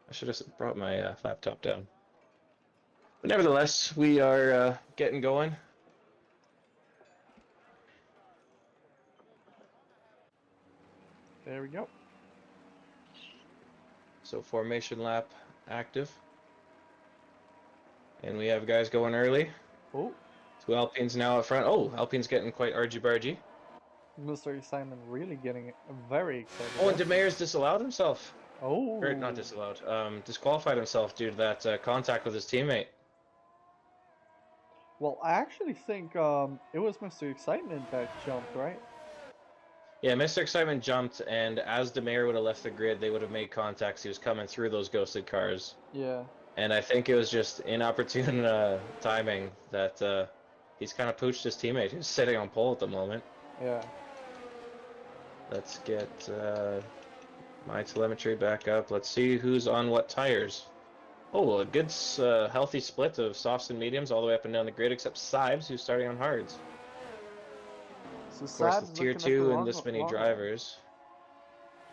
I should have brought my laptop down. But nevertheless, we are getting going. There we go. So formation lap active. And we have guys going early. Oh, Two Alpines now up front. Oh, Alpine's getting quite argy-bargy. Mr. Simon really getting very excited Oh, and there. Demeyer's disallowed himself. Or not Oh, disallowed. Disqualified himself due to that contact with his teammate. well, I actually think it was Mr. Excitement that jumped, right? Yeah, Mr. Excitement jumped, and as Demeyer would have left the grid, they would have made contacts. He was coming through those ghosted cars. Yeah. And I think it was just inopportune timing that he's kind of pooched his teammate who's sitting on pole at the moment. Yeah. Let's get my telemetry back up. Let's see who's on what tires. Oh, a good healthy split of softs and mediums all the way up and down the grid, except Sibes, who's starting on hards. So Of course, the Sab's tier looking at the 2 and long, this many long run. drivers.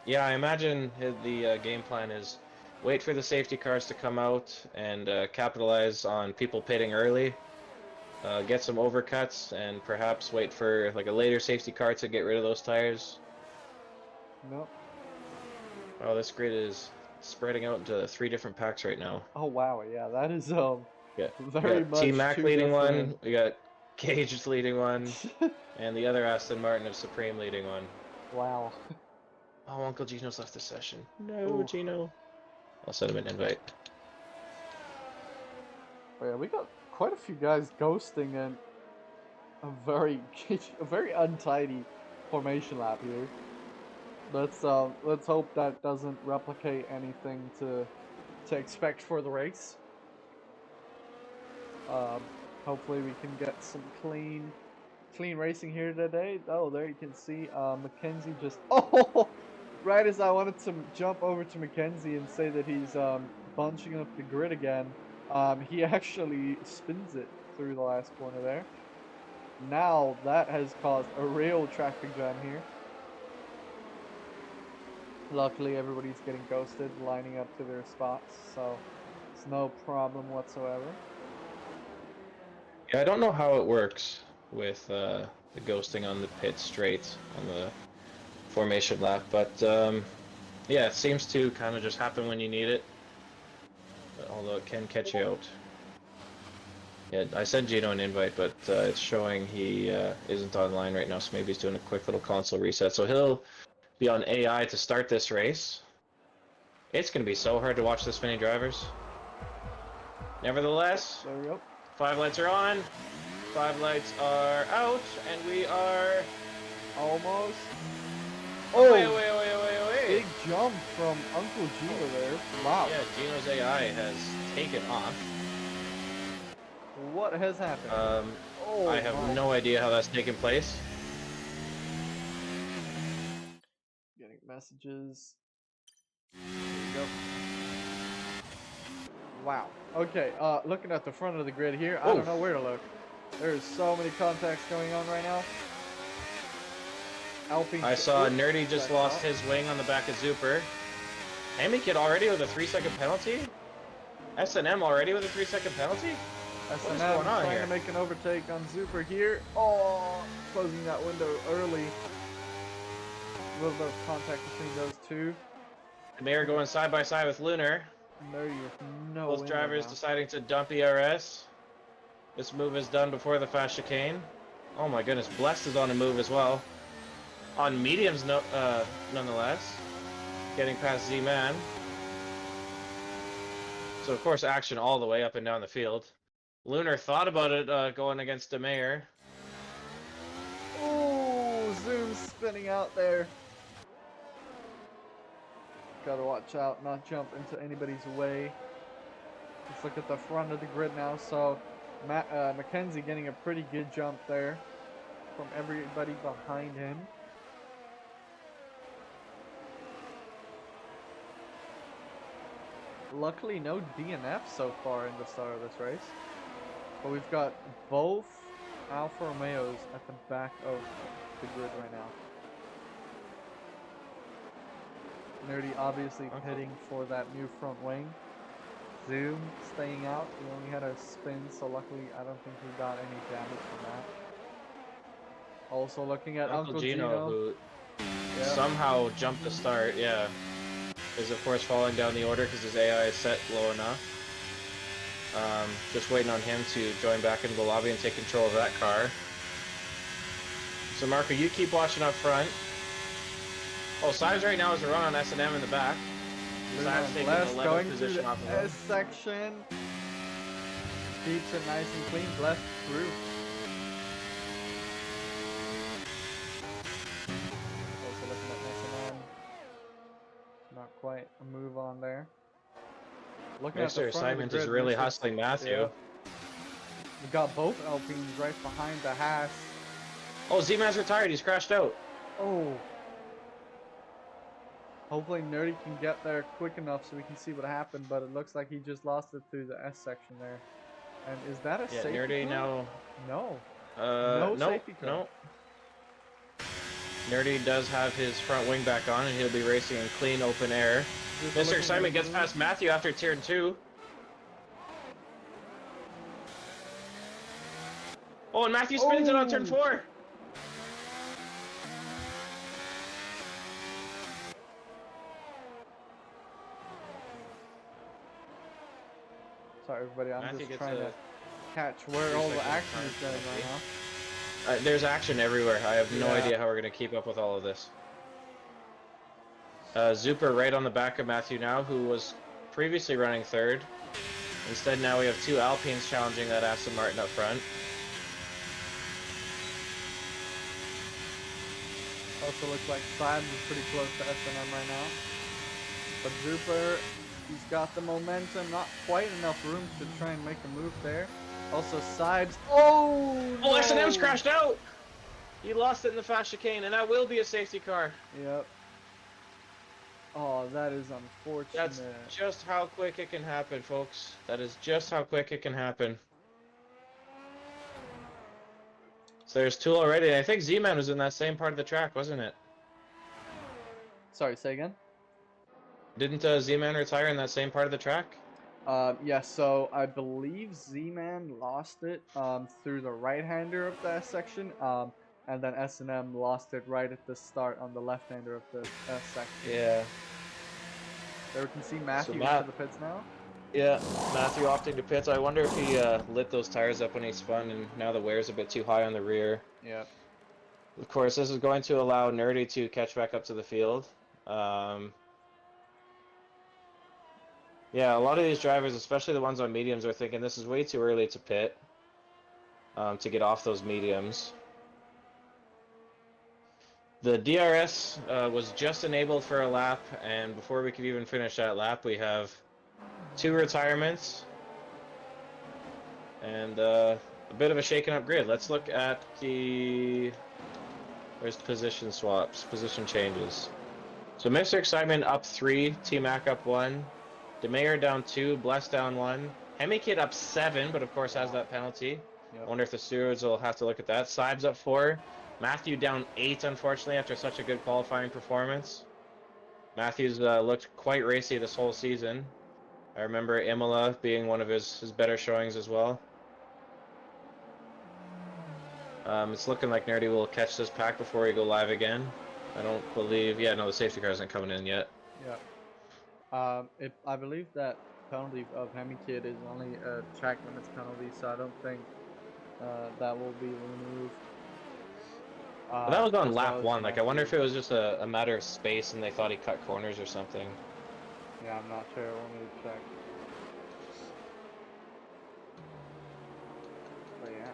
Yeah, I imagine the game plan is wait for the safety cars to come out and capitalize on people pitting early, get some overcuts, and perhaps wait for like a later safety car to get rid of those tires. No. Oh, this grid is spreading out into 3 different packs right now. Oh wow, yeah, that is We very got T much Mac two leading different. one, we got Cage leading one, and the other Aston Martin of Supreme leading one. Wow. Oh, Uncle Gino's left the session. No, Oof. Gino. I'll send him an invite. Oh, yeah, we got quite a few guys ghosting and a very a very untidy formation lap here. Let's hope that doesn't replicate anything to expect for the race. Um, Hopefully we can get some clean racing here today. Oh, there you can see Mackenzie just oh right as I wanted to jump over to Mackenzie and say that he's bunching up the grid again, he actually spins it through the last corner there. Now that has caused a real traffic jam here. Luckily, everybody's getting ghosted, lining up to their spots, so it's no problem whatsoever. Yeah, I don't know how it works with the ghosting on the pit straight on the formation lap, but yeah, it seems to kind of just happen when you need it. Although it can catch you out. Yeah, I sent Gino an invite, but it's showing he isn't online right now, so maybe he's doing a quick little console reset. So he'll be on AI to start this race. It's going to be so hard to watch this many drivers. Nevertheless, There we go. 5 lights are on, 5 lights are out, and we are... Almost. Oh, Oh, big jump from Uncle Gino there. Wow. Yeah, Gino's AI has taken off. What has happened? Oh, I have my. no idea how that's taken place. Getting messages. There we go. Wow. Okay, looking at the front of the grid here, I Oh, don't know where to look. There's so many contacts going on right now. Alpine. I saw Oops, Nerdy just that's lost off. his wing on the back of Zuper. Hammy Kid already with a 3-second penalty? S&M already with a 3-second penalty? What is S&M going on trying here? to make an overtake on Zuper here. Oh, closing that window early. A little bit of contact between those two. The mayor going side by side with Lunar. There you no Both win right drivers now. deciding to dump ERS. This move is done before the fast chicane. Oh my goodness, Blessed is on a move as well. On mediums, no, nonetheless. Getting past Z-Man. So of course action all the way up and down the field. Lunar thought about it going against the mayor. Oh, Zoom spinning out there. Gotta watch out, not jump into anybody's way. Let's look at the front of the grid now. So, Mackenzie getting a pretty good jump there from everybody behind him. Luckily, no DNF so far in the start of this race. But we've got both Alfa Romeos at the back of the grid right now. Nerdy obviously Okay. pitting for that new front wing. Zoom staying out. He only had a spin, so luckily I don't think he got any damage from that. Also looking at Uncle Uncle Gino, Gino. who Yep. somehow jumped the start, yeah, is of course falling down the order because his AI is set low enough. Just waiting on him to join back into the lobby and take control of that car. So Marco, you keep watching up front. Oh, Sives right now is a run on S&M in the back. Luna Sives taking the Bless 11th going through position the off of S him. section. Keeps it nice and clean. Bless through. Also looking at S&M. Not quite a move on there. Looking at the Mixer front of the Assignment is grid, really Mr. hustling Matthew. Yep. We got both Alpines right behind the Haas. Oh, Z-Man's retired. He's crashed out. Oh. Hopefully Nerdy can get there quick enough so we can see what happened, but it looks like he just lost it through the S section there. And is that a Yeah, safety Nerdy car? now. No. No Nope, safety car. nope. Nerdy does have his front wing back on, and he'll be racing in clean open air. Mr. Excitement gets past Matthew after turn 2. Oh, and Matthew spins it on turn 4. Sorry, everybody. I'm Matthew just gets trying to a catch where all the action is going right now. There's action everywhere. I have no Yeah. idea how we're going to keep up with all of this. Zuper right on the back of Matthew now, who was previously running third. Instead, now we have 2 Alpines challenging that Aston Martin up front. Also looks like Sides is pretty close to S&M right now. But Zuper, he's got the momentum, not quite enough room to try and make a move there. Also Sides, oh no! Oh, S&M's crashed out! He lost it in the fast chicane, and that will be a safety car. Yep. Oh, that is unfortunate. That's just how quick it can happen, folks. That is just how quick it can happen. So there's 2 already. I think Z-Man was in that same part of the track, wasn't it? Sorry, say again? Didn't Z-Man retire in that same part of the track? Yeah, so I believe Z-Man lost it through the right-hander of that section, and then S&M lost it right at the start on the left-hander of the S section. Yeah. There we can see Matthew So into the pits now. Yeah, Matthew opting to pits. I wonder if he lit those tires up when he spun, and now the wear's a bit too high on the rear. Yeah. Of course, this is going to allow Nerdy to catch back up to the field. Yeah, a lot of these drivers, especially the ones on mediums, are thinking this is way too early to pit to get off those mediums. The DRS was just enabled for a lap, and before we could even finish that lap, we have 2 retirements and a bit of a shaken up grid. Let's look at the... Where's position swaps, position changes. So Mr. Excitement up 3, T-Mac up 1, DeMayer down 2, Bless down 1, Hemikid up 7, but of course has that penalty. Yep. Wonder if the stewards will have to look at that. Sibes up 4, Matthew down 8, unfortunately, after such a good qualifying performance. Matthew's looked quite racy this whole season. I remember Imola being one of his better showings as well. It's looking like Nerdy will catch this pack before we go live again. I don't believe... Yeah, no, the safety car isn't coming in yet. Yeah. I believe that penalty of Hemikid is only a track limits penalty, so I don't think that will be removed. But that was on as lap well as 1. Like, I wonder if Matthew. it was just a matter of space and they thought he cut corners or something. Yeah, I'm not sure. We'll need to check. But yeah,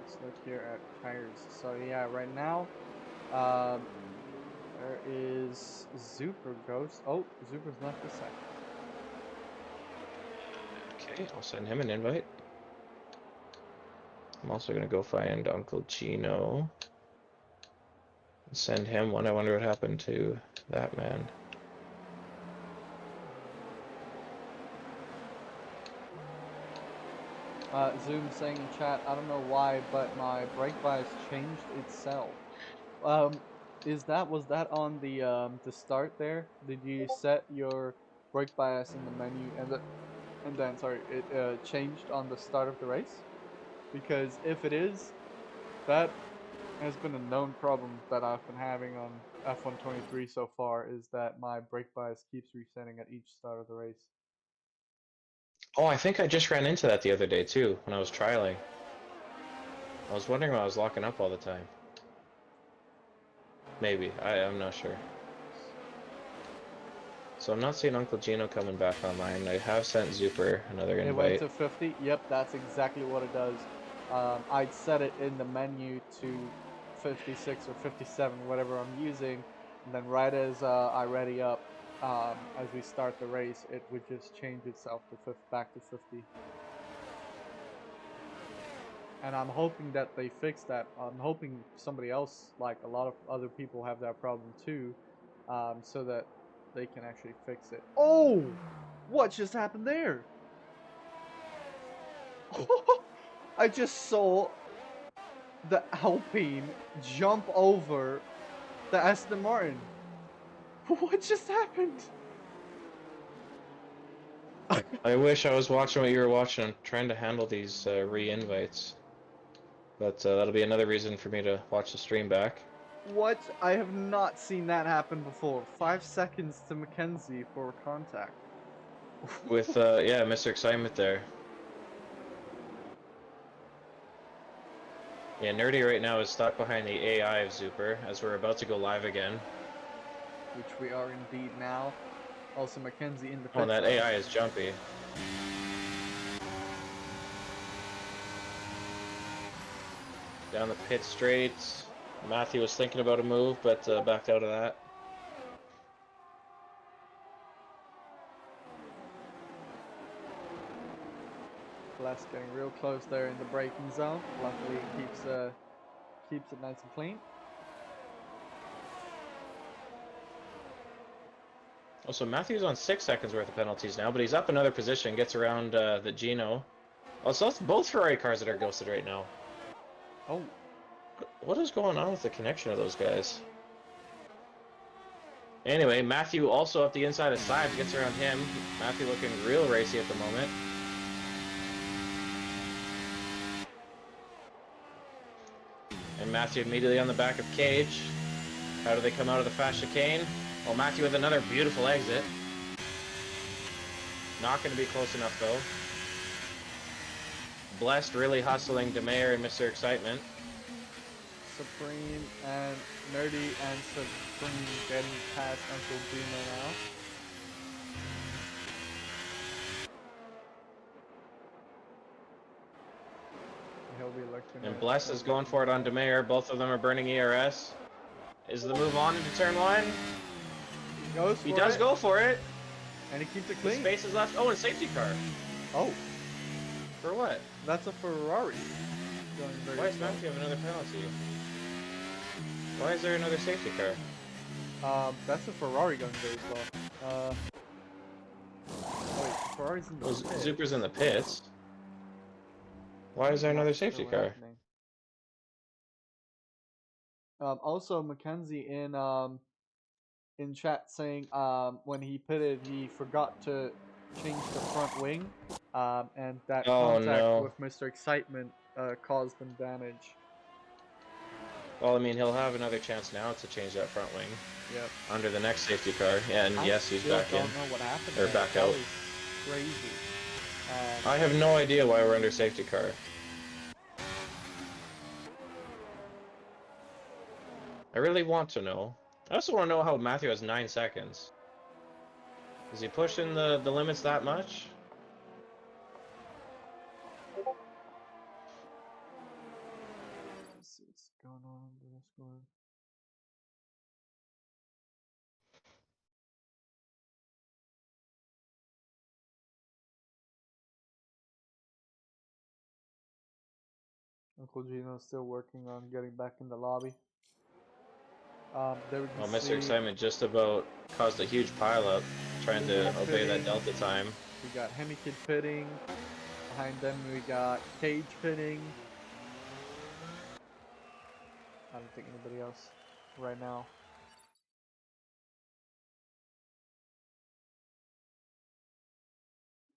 let's look here at tires. So yeah, right now, there is Zuper Ghost. Oh, Zuper's left this second. Okay, I'll send him an invite. I'm also gonna go find Uncle Gino. Send him one. I wonder what happened to that man. Zoom saying in chat, I don't know why, but my brake bias changed itself. Was that on the start there? Did you set your brake bias in the menu and then sorry, it changed on the start of the race? Because if it is, that has been a known problem that I've been having on F123 so far is that my brake bias keeps resetting at each start of the race. Oh, I think I just ran into that the other day too when I was trialing. I was wondering why I was locking up all the time. Maybe. I'm not sure. So I'm not seeing Uncle Gino coming back online. I have sent Zuper another It went invite. to 50. Yep, that's exactly what it does. I'd set it in the menu to 56 or 57, whatever I'm using, and then right as I ready up, as we start the race, it would just change itself to back to 50. And I'm hoping that they fix that. I'm hoping somebody else, like a lot of other people, have that problem too, so that they can actually fix it. Oh, what just happened there? I just saw the Alpine jump over the Aston Martin. What just happened? I wish I was watching what you were watching. I'm trying to handle these re-invites. But that'll be another reason for me to watch the stream back. What? I have not seen that happen before. 5 seconds to Mackenzie for contact. With, yeah, Mr. Excitement there. Yeah, Nerdy right now is stuck behind the AI of Zuper as we're about to go live again. Which we are indeed now. Also, Mackenzie in the Oh, pit and that stop. AI is jumpy. Down the pit straight. Matthew was thinking about a move, but backed out of that. Bless getting real close there in the braking zone. Luckily, it keeps it nice and clean. Also, Matthew's on 6 seconds worth of penalties now, but he's up another position, gets around the Gino. Also, that's both Ferrari cars that are ghosted right now. Oh, What is going on with the connection of those guys? Anyway, Matthew also up the inside of Sibes, gets around him. Matthew looking real racy at the moment. And Matthew immediately on the back of Cage. How do they come out of the fast chicane? Well, Matthew with another beautiful exit. Not going to be close enough, though. Blessed really hustling DeMayer and Mr. Excitement. Supreme and Nerdy and Supreme getting past Uncle Gino now. He'll be looking And at. Blessed is going for it on DeMayer. Both of them are burning ERS. Is the move on into turn one? He goes for He does it. go for it. And he keeps it The clean. space is left. Oh, and safety car. Oh, For what? that's a Ferrari. Going very Why does slow. Matthew have another penalty? Why is there another safety car? That's a Ferrari going very slow. Wait, Ferrari's in the Well, pits. Zuper's in the pits. Why is there I'm not another sure safety what's car? happening. Also, Mackenzie in chat saying when he pitted he forgot to change the front wing, and that Oh contact no. with Mr. Excitement caused them damage. Well, I mean, he'll have another chance now to change that front wing Yep. under the next safety car. Yeah, and I yes, he's still back in. don't know what happened Or there. back That out. was crazy. I have no idea why we're under safety car. I really want to know. I also want to know how Matthew has 9 seconds. Is he pushing the limits that much? Let's see what's going on in the Discord. Uncle Gino's still working on getting back in the lobby. There we can Well, Mr. see Excitement just about caused a huge pileup trying to Hennekid obey that pitting. delta time. We got Hennekid pitting. Behind them we got Cage pitting. I don't think anybody else. right now.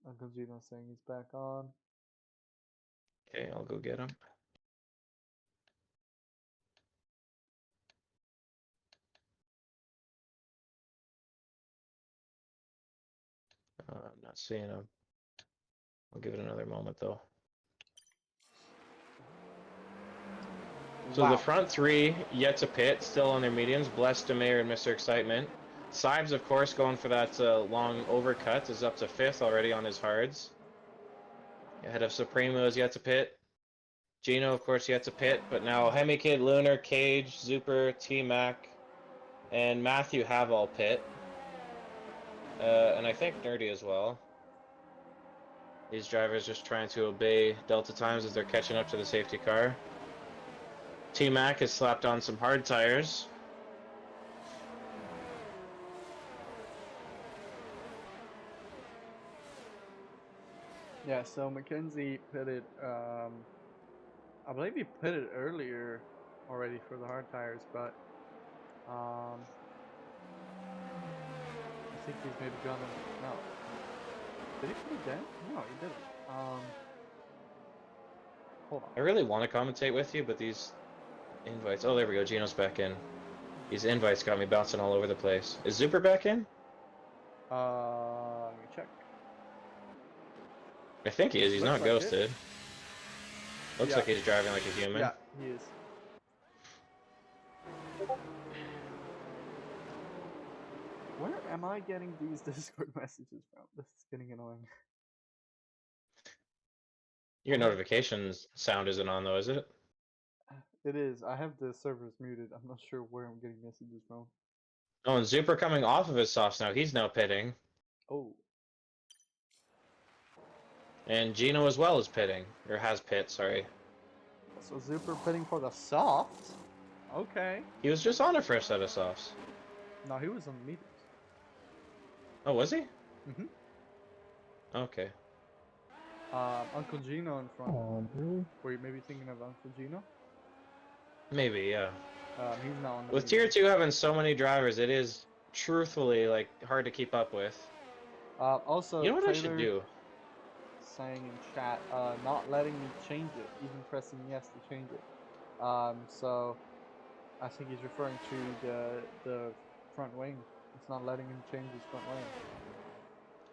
Uncle Gino's saying he's back on. Okay, I'll go get him. I'm not seeing him. I'll give it another moment though. So the Wow. front three yet to pit, still on their mediums. Blessed, Demare, and Mr. Excitement. Sibes, of course, going for that long overcut, is up to 5th already on his hards. Ahead of Supremo is yet to pit. Gino, of course, yet to pit, but now Hemikid, Lunar, Cage, Zuper, T-Mac, and Matthew have all pit. And I think Nerdy as well. These drivers just trying to obey Delta times as they're catching up to the safety car. T-Mac has slapped on some hard tires. Yeah, so Mackenzie pitted, I believe he pitted earlier already for the hard tires, but I think he's maybe gone. No, did he put it down? No, he didn't. Hold I on. really want to commentate with you, but these invites... Oh, there we go. Gino's back in. These invites got me bouncing all over the place. Is Zuper back in? Let me check. I think he is. He's Looks not like it. ghosted. Looks Yeah. like he's driving like a human. Yeah, he is. Where am I getting these Discord messages from? This is getting annoying. Your notifications sound isn't on though, is it? It is. I have the servers muted. I'm not sure where I'm getting messages from. Oh, and Zuper coming off of his softs now. He's now pitting. Oh. And Gino as well is pitting. Or has pit, sorry. So Zuper pitting for the soft? Okay. He was just on a fresh set of softs. No, he was on the mediums. Oh, was he? Mm-hmm. Okay. Uncle Gino in front. Were you maybe thinking of Uncle Gino? Maybe, yeah. He's not on the With Tier mediums. 2 having so many drivers, it is truthfully like hard to keep up with. Also, You know what Taylor I should do? saying in chat, not letting me change it, even pressing yes to change it. So I think he's referring to the front wing. It's not letting him change his front wing.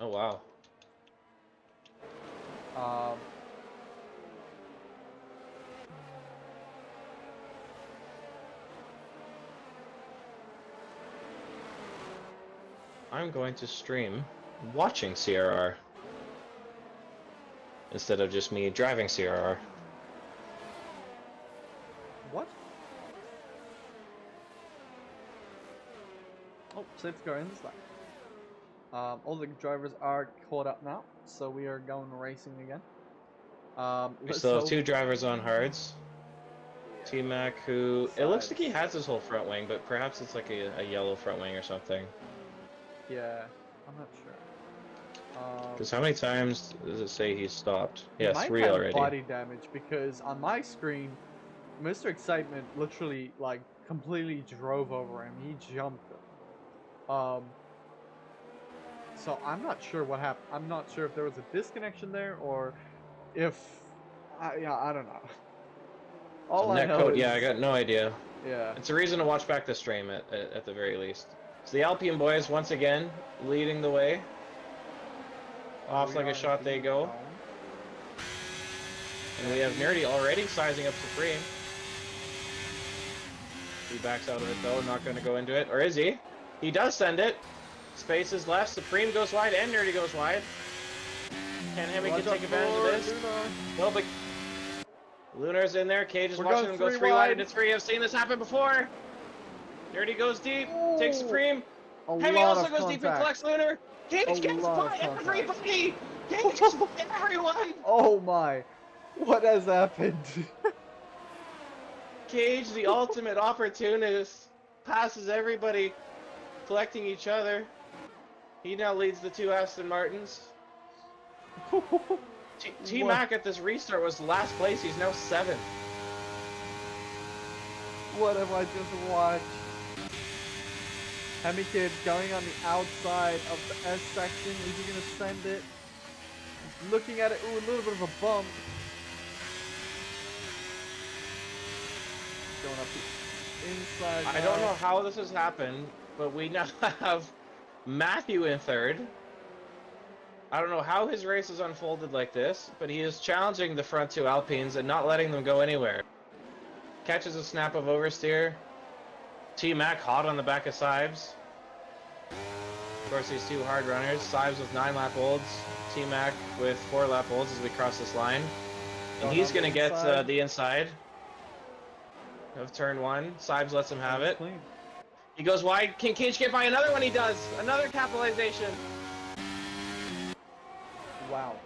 Oh, wow. I'm going to stream watching CRR instead of just me driving CRR. What? Oh, safety car in this lap. All the drivers are caught up now, so we are going racing again. We still have 2 drivers on hards. Yeah. T-Mac, who... It looks like he has his whole front wing, but perhaps it's like a yellow front wing or something. Yeah, I'm not sure. Because how many times does it say he's stopped? Yeah, might 3 have already. Body damage, because on my screen, Mr. Excitement literally, like, completely drove over him. He jumped him. So I'm not sure what happened. I'm not sure if there was a disconnection there or if... yeah, I don't know. All I know netcode, is... yeah, I got no idea. Yeah. It's a reason to watch back the stream at the very least. So the Alpine boys, once again, leading the way. Off like a shot they go. And we have Nerdy already sizing up Supreme. He backs out of it though, not going to go into it. Or is he? He does send it. Space is left, Supreme goes wide, and Nerdy goes wide. Can Hemi can take advantage of this? No, but Lunar's in there, Cage is watching him go 3 wide into 3. I've seen this happen before. Nerdy goes deep, takes Supreme. Hemi also goes deep and collects Lunar. Cage gets by everybody! Cage gets by everyone! Oh my! What has happened? Cage, the ultimate opportunist, passes everybody, collecting each other. He now leads the 2 Aston Martins. T-Mac at this restart was last place. He's now 7th. What have I just watched? Hemi Kid going on the outside of the S section. Is he gonna send it? He's looking at it. Ooh, a little bit of a bump. Going up the inside I don't now. know how this has happened, but we now have Matthew in third. I don't know how his race has unfolded like this, but he is challenging the front two Alpines and not letting them go anywhere. Catches a snap of oversteer. T-Mac hot on the back of Sibes. Of course, these two hard runners. Sibes with 9-lap olds. T-Mac with 4-lap olds as we cross this line. And he's going to get the inside of turn 1. Sibes lets him have it. Clean. He goes wide. Can Cage get by another one? He does. Another capitalization. Wow.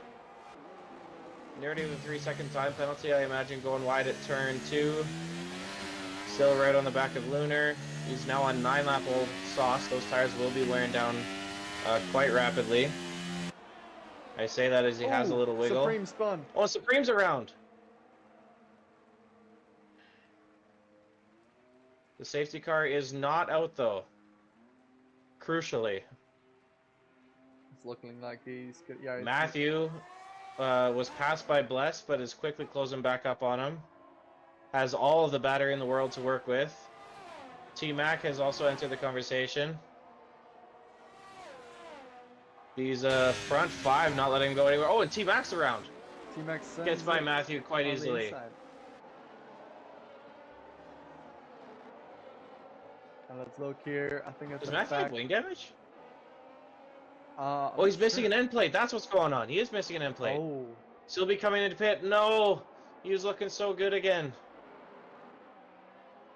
Nerdy with a 3-second time penalty. I imagine going wide at turn 2. Still right on the back of Lunar. He's now on 9-lap old sauce. Those tires will be wearing down quite rapidly. I say that as he has a little wiggle. Supreme spun. Oh, Supreme's around. The safety car is not out though. Crucially. It's looking like he's good. Yeah, Matthew was passed by Bless, but is quickly closing back up on him. Has all of the battery in the world to work with. T-Mac has also entered the conversation. These front 5 not letting him go anywhere. Oh, and T-Mac's around. T-Mac Gets by Matthew quite easily. And let's look here. I think it's Does Matthew have wing damage? Oh, he's missing an end plate. That's what's going on. He is missing an end plate. Oh. Still be coming into pit. No! He was looking so good again.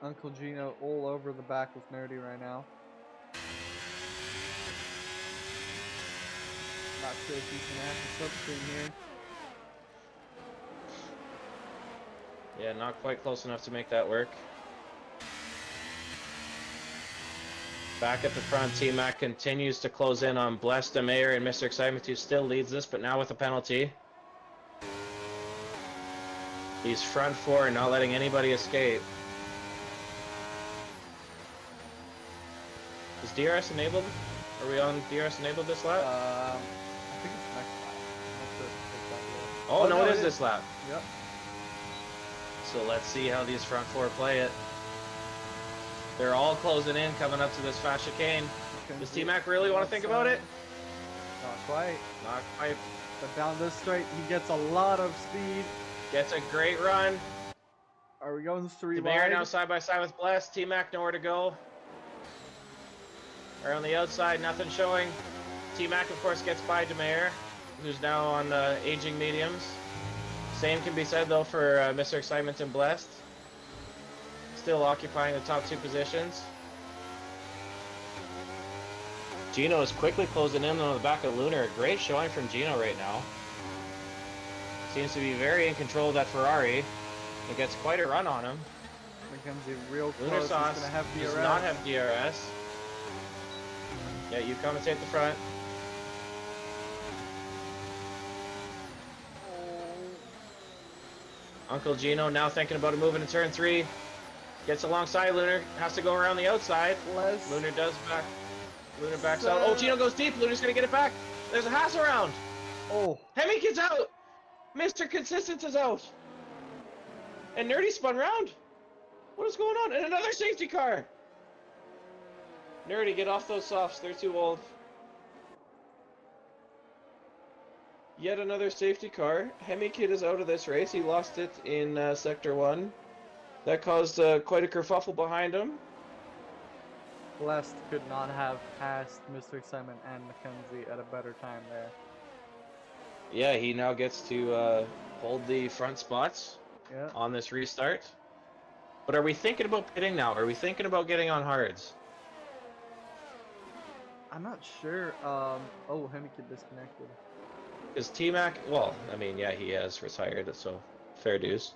Uncle Gino all over the back with Nerdy right now. Not sure if he's gonna have to substream here. Yeah, not quite close enough to make that work. Back at the front, T-Mac continues to close in on Blessed Mayor, and Mr. Excitement, who still leads this, but now with a penalty. These front 4 not letting anybody escape. Is DRS enabled? Are we on DRS enabled this lap? I think it's next lap. I'm not sure if it's that Oh, no, it is this lap. Yep. So let's see how these front 4 play it. They're all closing in, coming up to this fast chicane. Does T-Mac really want to think about it? Not quite. Not quite. But down this straight, he gets a lot of speed. Gets a great run. Are we going 3 The wide? Mayor now side by side with Bless. T-Mac nowhere to go. Or on the outside, nothing showing. T-Mac, of course, gets by Demaire, who's now on aging mediums. Same can be said, though, for Mr. Excitement and Blessed. Still occupying the top 2 positions. Gino is quickly closing in on the back of Lunar. A great showing from Gino right now. Seems to be very in control of that Ferrari. It gets quite a run on him. Becomes a real close. Lunar Sauce He's gonna have DRS. does not have DRS. Yeah, you commentate the front. Uncle Gino now thinking about a move into turn 3. Gets alongside Lunar. Has to go around the outside. Lunar does back. Lunar backs out. Oh, Gino goes deep. Lunar's going to get it back. There's a Haas around. Oh. Hemi gets out. Mr. Consistence is out. And Nerdy spun round. What is going on? And another safety car. Nerdy, get off those softs. They're too old. Yet another safety car. Hemi Kid is out of this race. He lost it in Sector 1. That caused quite a kerfuffle behind him. Blessed could not have passed Mr. Excitement and Mackenzie at a better time there. Yeah, he now gets to hold the front spots on this restart. But are we thinking about pitting now? Are we thinking about getting on hards? I'm not sure. Oh, Hemi Kid disconnected. Because T-Mac, well, I mean, yeah, he has retired, so fair dues.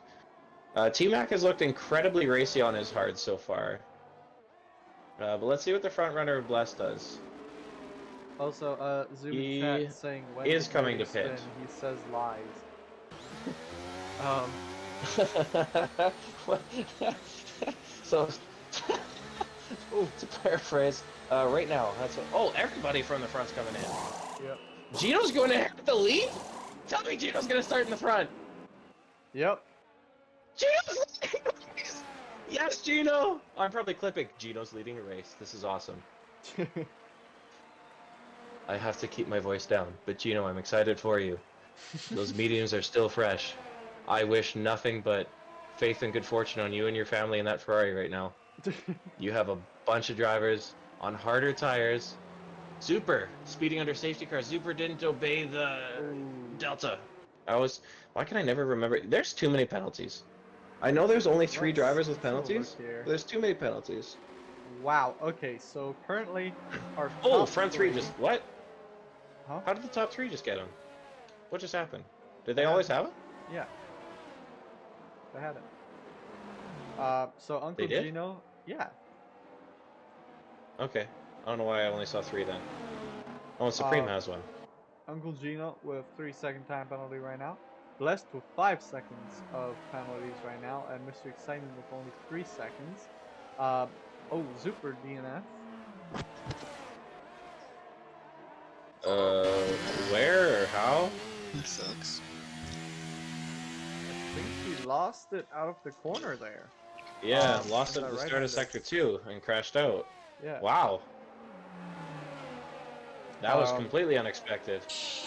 T-Mac has looked incredibly racy on his hards so far. But let's see what the front runner of Bless does. Also, Zoom He chat saying when is coming to pit. He says lies. So, to paraphrase, Right now, that's what... Oh, everybody from the front's coming in. Yep. Gino's going to have the lead? Tell me Gino's going to start in the front. Yep. Gino's leading the race! Yes, Gino! I'm probably clipping. Gino's leading a race. This is awesome. I have to keep my voice down. But Gino, I'm excited for you. Those mediums are still fresh. I wish nothing but faith and good fortune on you and your family in that Ferrari right now. You have a bunch of drivers on harder tires. Super speeding under safety cars. Super didn't obey the Delta. Why can I never remember? There's too many penalties. I know there's only 3 drivers with Let's have a look penalties, here. but there's too many penalties. Wow. Okay, so currently our Oh, top front 3 just what? Huh? How did the top 3 just get him? What just happened? Did they They always had- have it? Yeah. They had it. So Uncle They did? Gino, yeah. Okay. I don't know why I only saw 3 then. Oh, and Supreme has one. Uncle Gino with 3-second time penalty right now. Blessed with 5 seconds of penalties right now, and Mr. Exciting with only 3 seconds. Oh, Super DNF. Where or how? That sucks. I think he lost it out of the corner there. Yeah, lost it is at that the right, start of Hendrik? Sector 2 and crashed out. Yeah. Wow. That was completely unexpected.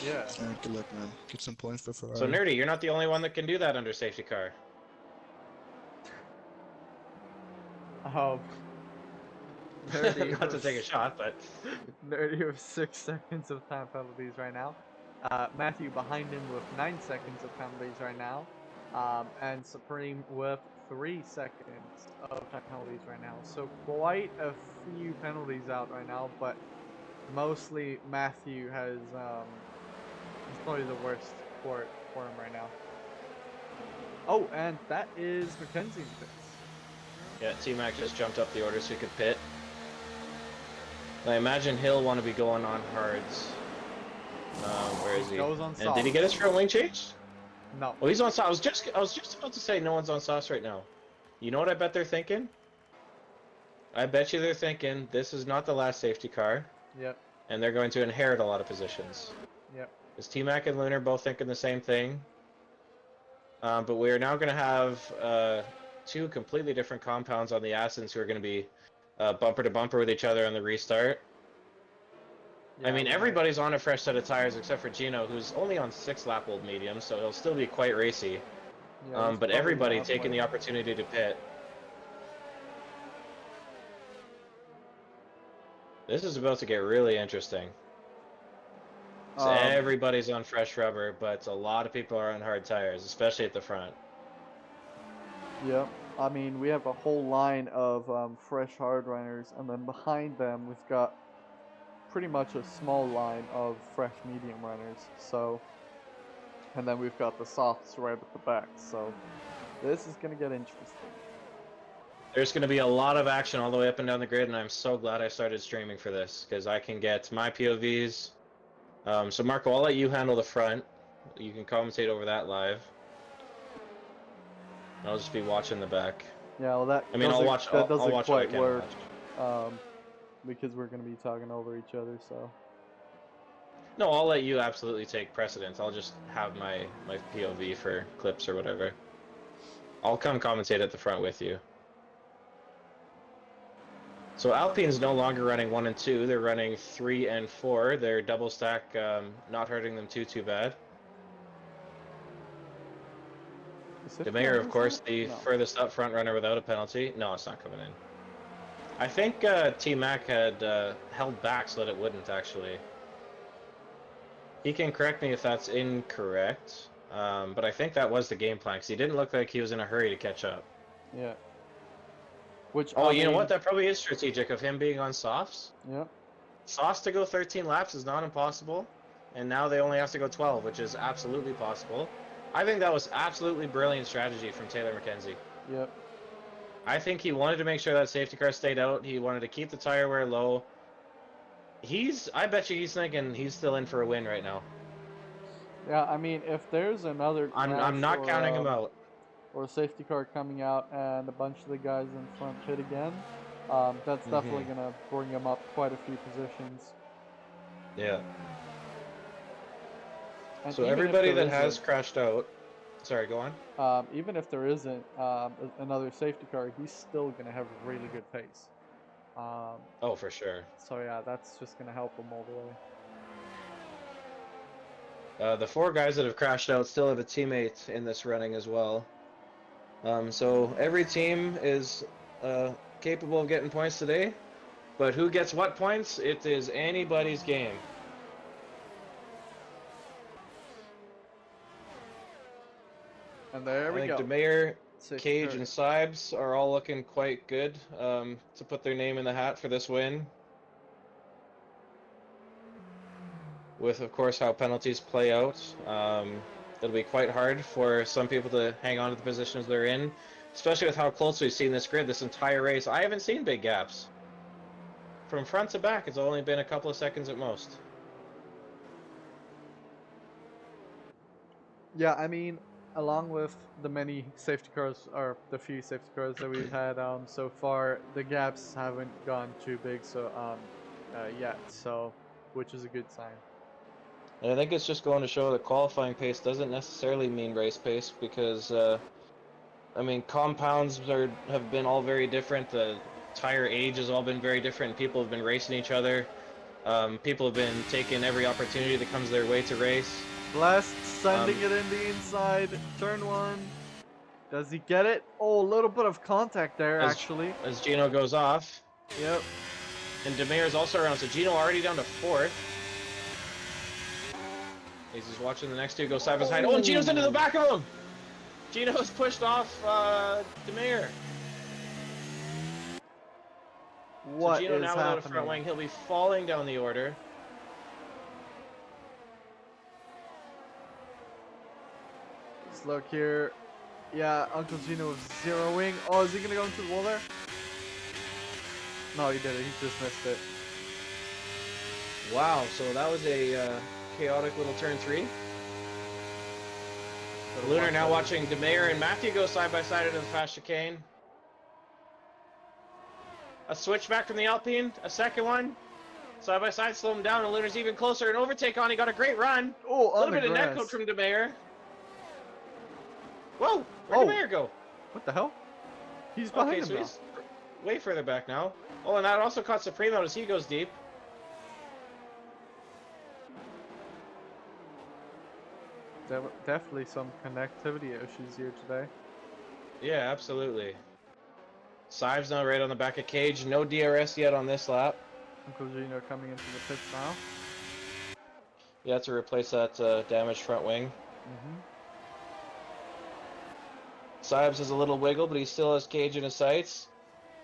Yeah. Alright, good luck, man. Get some points for Ferrari. So, Nerdy, you're not the only one that can do that under safety car. Nerdy Not to take a shot, but... Nerdy with 6 seconds of time penalties right now. Matthew behind him with 9 seconds of penalties right now. And Supreme with 3 seconds of time penalties right now. So quite a few penalties out right now, but mostly Matthew has he's probably the worst for him right now. Oh, and that is Mackenzie in pits. Yeah, T-Mac just jumped up the order so he could pit. I imagine he'll want to be going on hards. Where is he? Goes on And did he get his front wing changed? No. Oh, he's on soft. I was just about to say no one's on softs right now. You know what I bet they're thinking? I bet you they're thinking this is not the last safety car. Yep. And they're going to inherit a lot of positions. Yep. Is T-Mac and Lunar both thinking the same thing? But we are now going to have 2 completely different compounds on the Ascens who are going to be bumper to bumper with each other on the restart. Yeah, I mean, everybody's on a fresh set of tires except for Gino, who's only on 6-lap-old medium, so he'll still be quite racy. Yeah, But everybody taking the opportunity to pit. This is about to get really interesting. So everybody's on fresh rubber, but a lot of people are on hard tires, especially at the front. Yep. I mean, we have a whole line of fresh hard runners, and then behind them we've got pretty much a small line of fresh medium runners. So, and then we've got the softs right at the back. So, this is gonna get interesting. There's going to be a lot of action all the way up and down the grid, and I'm so glad I started streaming for this, because I can get my POVs. So Marco, I'll let you handle the front. You can commentate over that live. I'll just be watching the back. Yeah, well, that I mean, I'll watch. that doesn't I'll watch what I quite can work, watch. because we're gonna be talking over each other. So. No, I'll let you absolutely take precedence. I'll just have my POV for clips or whatever. I'll come commentate at the front with you. So Alpine's no longer running 1 and 2. They're running 3 and 4. Their double stack not hurting them too bad. The mayor, of course, the furthest up front runner without a penalty. No, it's not coming in. I think T-Mac had held back so that it wouldn't, actually. He can correct me if that's incorrect, but I think that was the game plan, because he didn't look like he was in a hurry to catch up. Yeah. Which, oh, you know what? That probably is strategic of him being on softs. Yep. Softs to go 13 laps is not impossible, and now they only have to go 12, which is absolutely possible. I think that was absolutely brilliant strategy from Taylor McKenzie. Yep. I think he wanted to make sure that safety car stayed out. He wanted to keep the tire wear low. I bet you he's thinking he's still in for a win right now. Yeah, I mean, if there's another I'm not counting him out. Or a safety car coming out and a bunch of the guys in front pit again, That's definitely Mm-hmm. gonna bring him up quite a few positions. Yeah. And So even if everybody there that has isn't, crashed out. Sorry, go on. another safety car, he's still gonna have really good pace. Um, Oh, for sure. so yeah, that's just gonna help him all the way. The four guys that have crashed out still have a teammate in this running as well. So every team is capable of getting points today, but who gets what points? It is anybody's game. And there I we think go. DeMayer, Safety Cage, car. and Sibes are all looking quite good to put their name in the hat for this win. With, of course, how penalties play out. It'll be quite hard for some people to hang on to the positions they're in, especially with how close we've seen this grid this entire race. I haven't seen big gaps. From front to back, it's only been a couple of seconds at most. Yeah, I mean, along with the many safety cars or the few safety cars that we've had so far, the gaps haven't gone too big yet. So, which is a good sign. And I think it's just going to show that qualifying pace doesn't necessarily mean race pace because, I mean, compounds have been all very different. The tire age has all been very different. People have been racing each other. People have been taking every opportunity that comes their way to race. Blast sending Um, it in the inside. Turn one. Does he get it? Oh, a little bit of contact there, as actually. as Gino goes off, Yep. and Demare is also around. So Gino already down to fourth. He's just watching the next two go side by side. Oh, and Gino's into the back of him. Gino's pushed off Demare. So What Gino is now without a front happening? wing, he'll be falling down the order. Let's look here. Yeah, Uncle Gino with zeroing. Oh, is he gonna go into the wall there? No, he didn't. He just missed it. Wow, so that was a chaotic little turn three. Lunar now watching Demare and Matthew go side by side into the fast chicane. A switchback from the Alpine, a second one. Side by side, slow him down, and Lunar's even closer. An overtake on, he got a great run. Oh, A on little the bit of net code grass. from Demare. Whoa, where'd Oh, Demare go? what the hell? He's behind Okay, him so now. he's way further back now. Oh, and that also caught Supreme out as he goes deep. Definitely some connectivity issues here today. Yeah, absolutely. Sives now right on the back of Cage. No DRS yet on this lap. Uncle Gino coming into the pits now. Yeah, to replace that damaged front wing. Mm-hmm. Sibes has a little wiggle, but he still has Cage in his sights.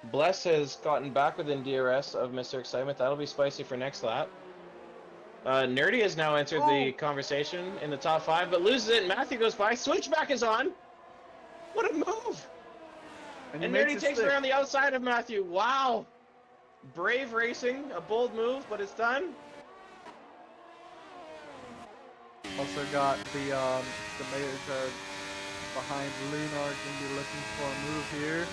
Bless has gotten back within DRS of Mr. Excitement. That'll be spicy for next lap. Nerdy has now entered Oh! the conversation in the top five, but loses it, and Matthew goes by. Switchback is on! What a move! And he And makes Nerdy it takes it stick. around the outside of Matthew. Wow! Brave racing, a bold move, but it's done. Also got the mayor card behind Lunar. Gonna be looking for a move here.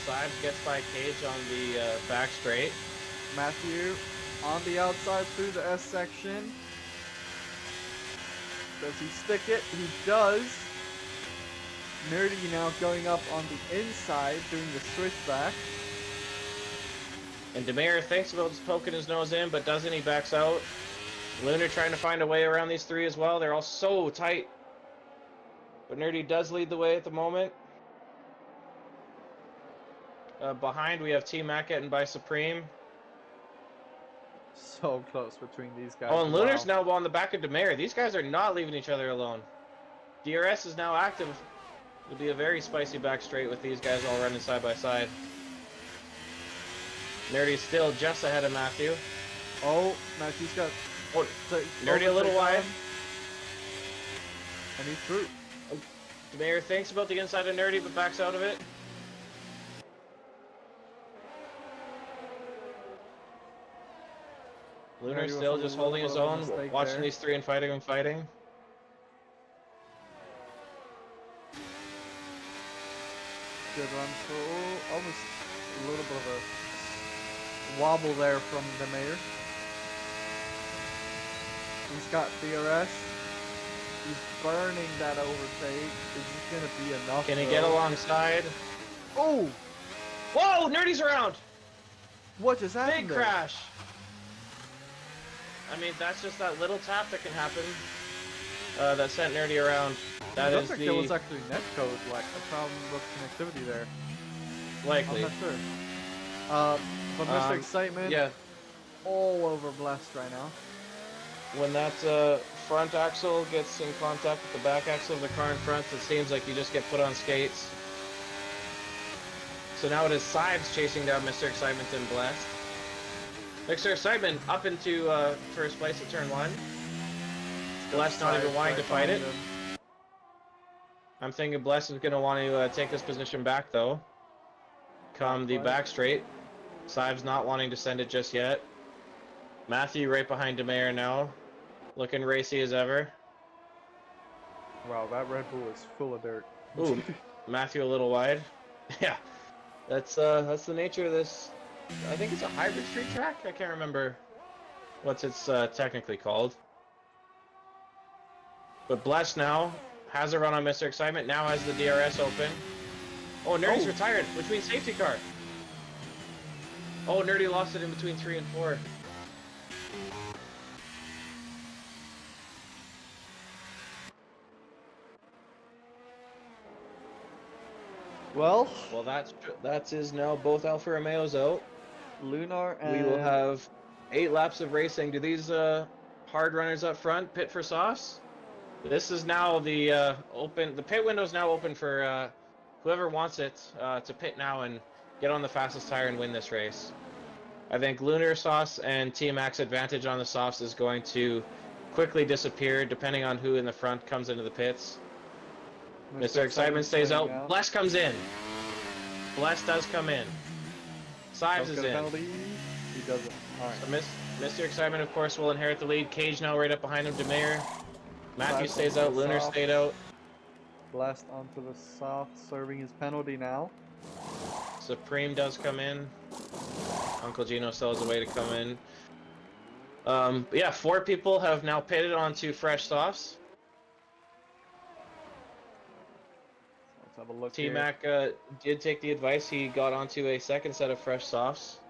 Sibes gets by Cage on the back straight. Matthew on the outside through the S section. Does he stick it? He does. Nerdy now going up on the inside, doing the switchback. And Demare thinks about poking his nose in, but doesn't. He backs out. Lunar trying to find a way around these three as well. They're all so tight. But Nerdy does lead the way at the moment. Behind, we have T-Mac getting by Supreme. So close between these guys. Oh, and Wow. Lunar's now on the back of Demare. These guys are not leaving each other alone. DRS is now active. It'll be a very spicy back straight with these guys all running side by side. Nerdy's still just ahead of Matthew. Oh, Matthew's got Nerdy a little wide. And he's through. Demare thinks about the inside of Nerdy, but backs out of it. Lunar still just holding his own, watching these three and fighting and fighting. good run. So almost a little bit of a wobble there from the mayor. He's got DRS. He's burning that overtake. Is this gonna be enough? Can he get alongside? Oh! Whoa! Nerdy's around! What just happened Big there? crash! I mean, that's just that little tap that can happen. That sent Nerdy around. That I is think the... there was actually netcode, like a problem with connectivity there. Likely. I'm not sure. But Mr. Excitement, Yeah, all over Blast right now. when that front axle gets in contact with the back axle of the car in front, it seems like you just get put on skates. So now it is Sives chasing down Mr. Excitement and Blessed. Mr. Excitement up into first place at turn 1. Blessed not even wanting to fight it. I'm thinking Blessed is going to want to take this position back though. Come the back straight. Sives not wanting to send it just yet. Matthew right behind DeMayer now. Looking racy as ever. Wow, that Red Bull is full of dirt. Ooh, Matthew a little wide. Yeah, that's the nature of this. I think it's a hybrid street track. I can't remember what's it's technically called. But Bless now has a run on Mr. Excitement. Now has the DRS open. Oh, Nerdy's retired, which means safety car. Oh, Nerdy lost it in between 3 and 4. Well, that's is now both Alfa Romeos out. Lunar and We will have 8 laps of racing. Do these hard runners up front pit for softs? This is now the open. The pit window is now open for whoever wants it to pit now and get on the fastest tire and win this race. I think Lunar Sauce and T-Max advantage on the softs is going to quickly disappear depending on who in the front comes into the pits. Mr. Excitement stays out. Bless comes in. Bless does come in. Sives is in. Penalty. He doesn't. All right. So Mr. Excitement, of course, will inherit the lead. Cage now right up behind him. DeMayer. Matthew stays out. Lunar stayed out. Blast onto the soft, serving his penalty now. Supreme does come in. Uncle Gino still has a way to come in. Yeah, 4 people have now pitted onto fresh softs. Let's have a look. T-Mac did take the advice. He got onto a second set of fresh softs.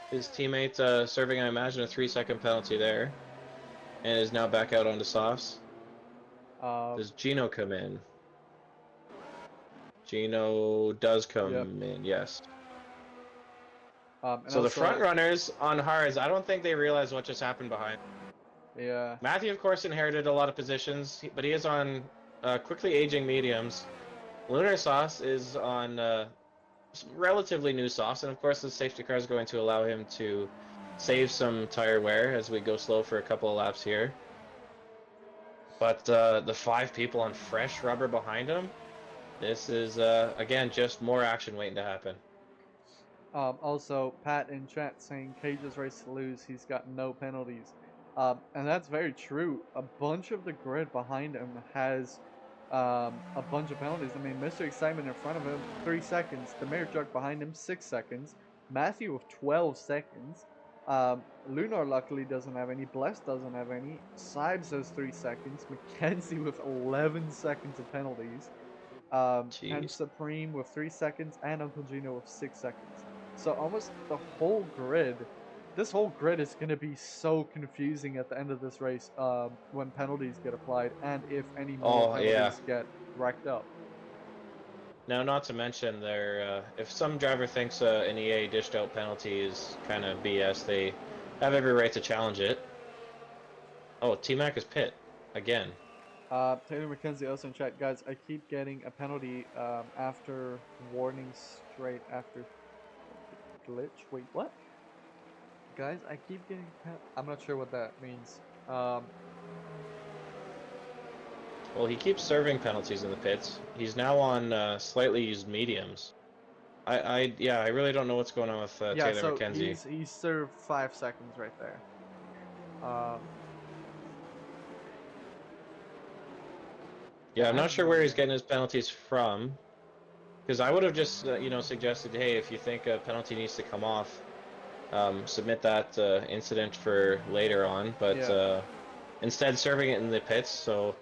His teammate serving, I imagine, a 3-second penalty there. And is now back out onto softs. Does Gino come in? Gino does come in, yes. So the front runners on hards, I don't think they realize what just happened behind. Yeah. Matthew, of course, inherited a lot of positions, but he is on quickly aging mediums. Lunar Sauce is on relatively new softs, and of course the safety car is going to allow him to save some tire wear as we go slow for a couple of laps here. But the 5 people on fresh rubber behind him, this is, again, just more action waiting to happen. Also, Pat in chat saying Cage's race to lose, he's got no penalties. And that's very true. A bunch of the grid behind him has a bunch of penalties. I mean, Mr. Excitement in front of him, 3 seconds. The Mayor Truck behind him, 6 seconds. Matthew with 12 seconds. Lunar luckily doesn't have any. Bless doesn't have any. Sibes has 3 seconds. Mackenzie with 11 seconds of penalties. And Supreme with 3 seconds. And Uncle Gino with 6 seconds. So almost the whole grid, this whole grid is going to be so confusing at the end of this race when penalties get applied and if any more penalties get racked up. Now, not to mention, if some driver thinks an EA dished out penalty is kind of BS, they have every right to challenge it. Oh, T-Mac is pit again. Taylor McKenzie also in chat, guys. I keep getting a penalty after warning straight after glitch. Wait, what? Guys, I keep getting. I'm not sure what that means. Well, he keeps serving penalties in the pits. He's now on slightly used mediums. I really don't know what's going on with Taylor McKenzie. He's served 5 seconds right there. Yeah, I'm not sure where he's getting his penalties from. Because I would have just, you know, suggested, hey, if you think a penalty needs to come off, submit that incident for later on. But Yeah. instead, serving it in the pits. So,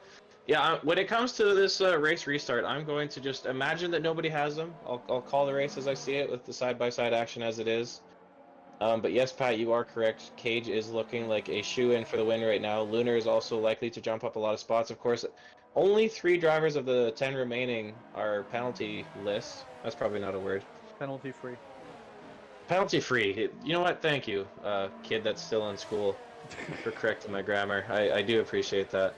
yeah, when it comes to this race restart, I'm going to just imagine that nobody has them. I'll call the race as I see it with the side-by-side action as it is. But yes, Pat, you are correct. Cage is looking like a shoe-in for the win right now. Lunar is also likely to jump up a lot of spots. Of course, only 3 drivers of the 10 remaining are penalty lists. That's probably not a word. Penalty free. Penalty free. You know what? Thank you, kid that's still in school, for correcting my grammar. I do appreciate that.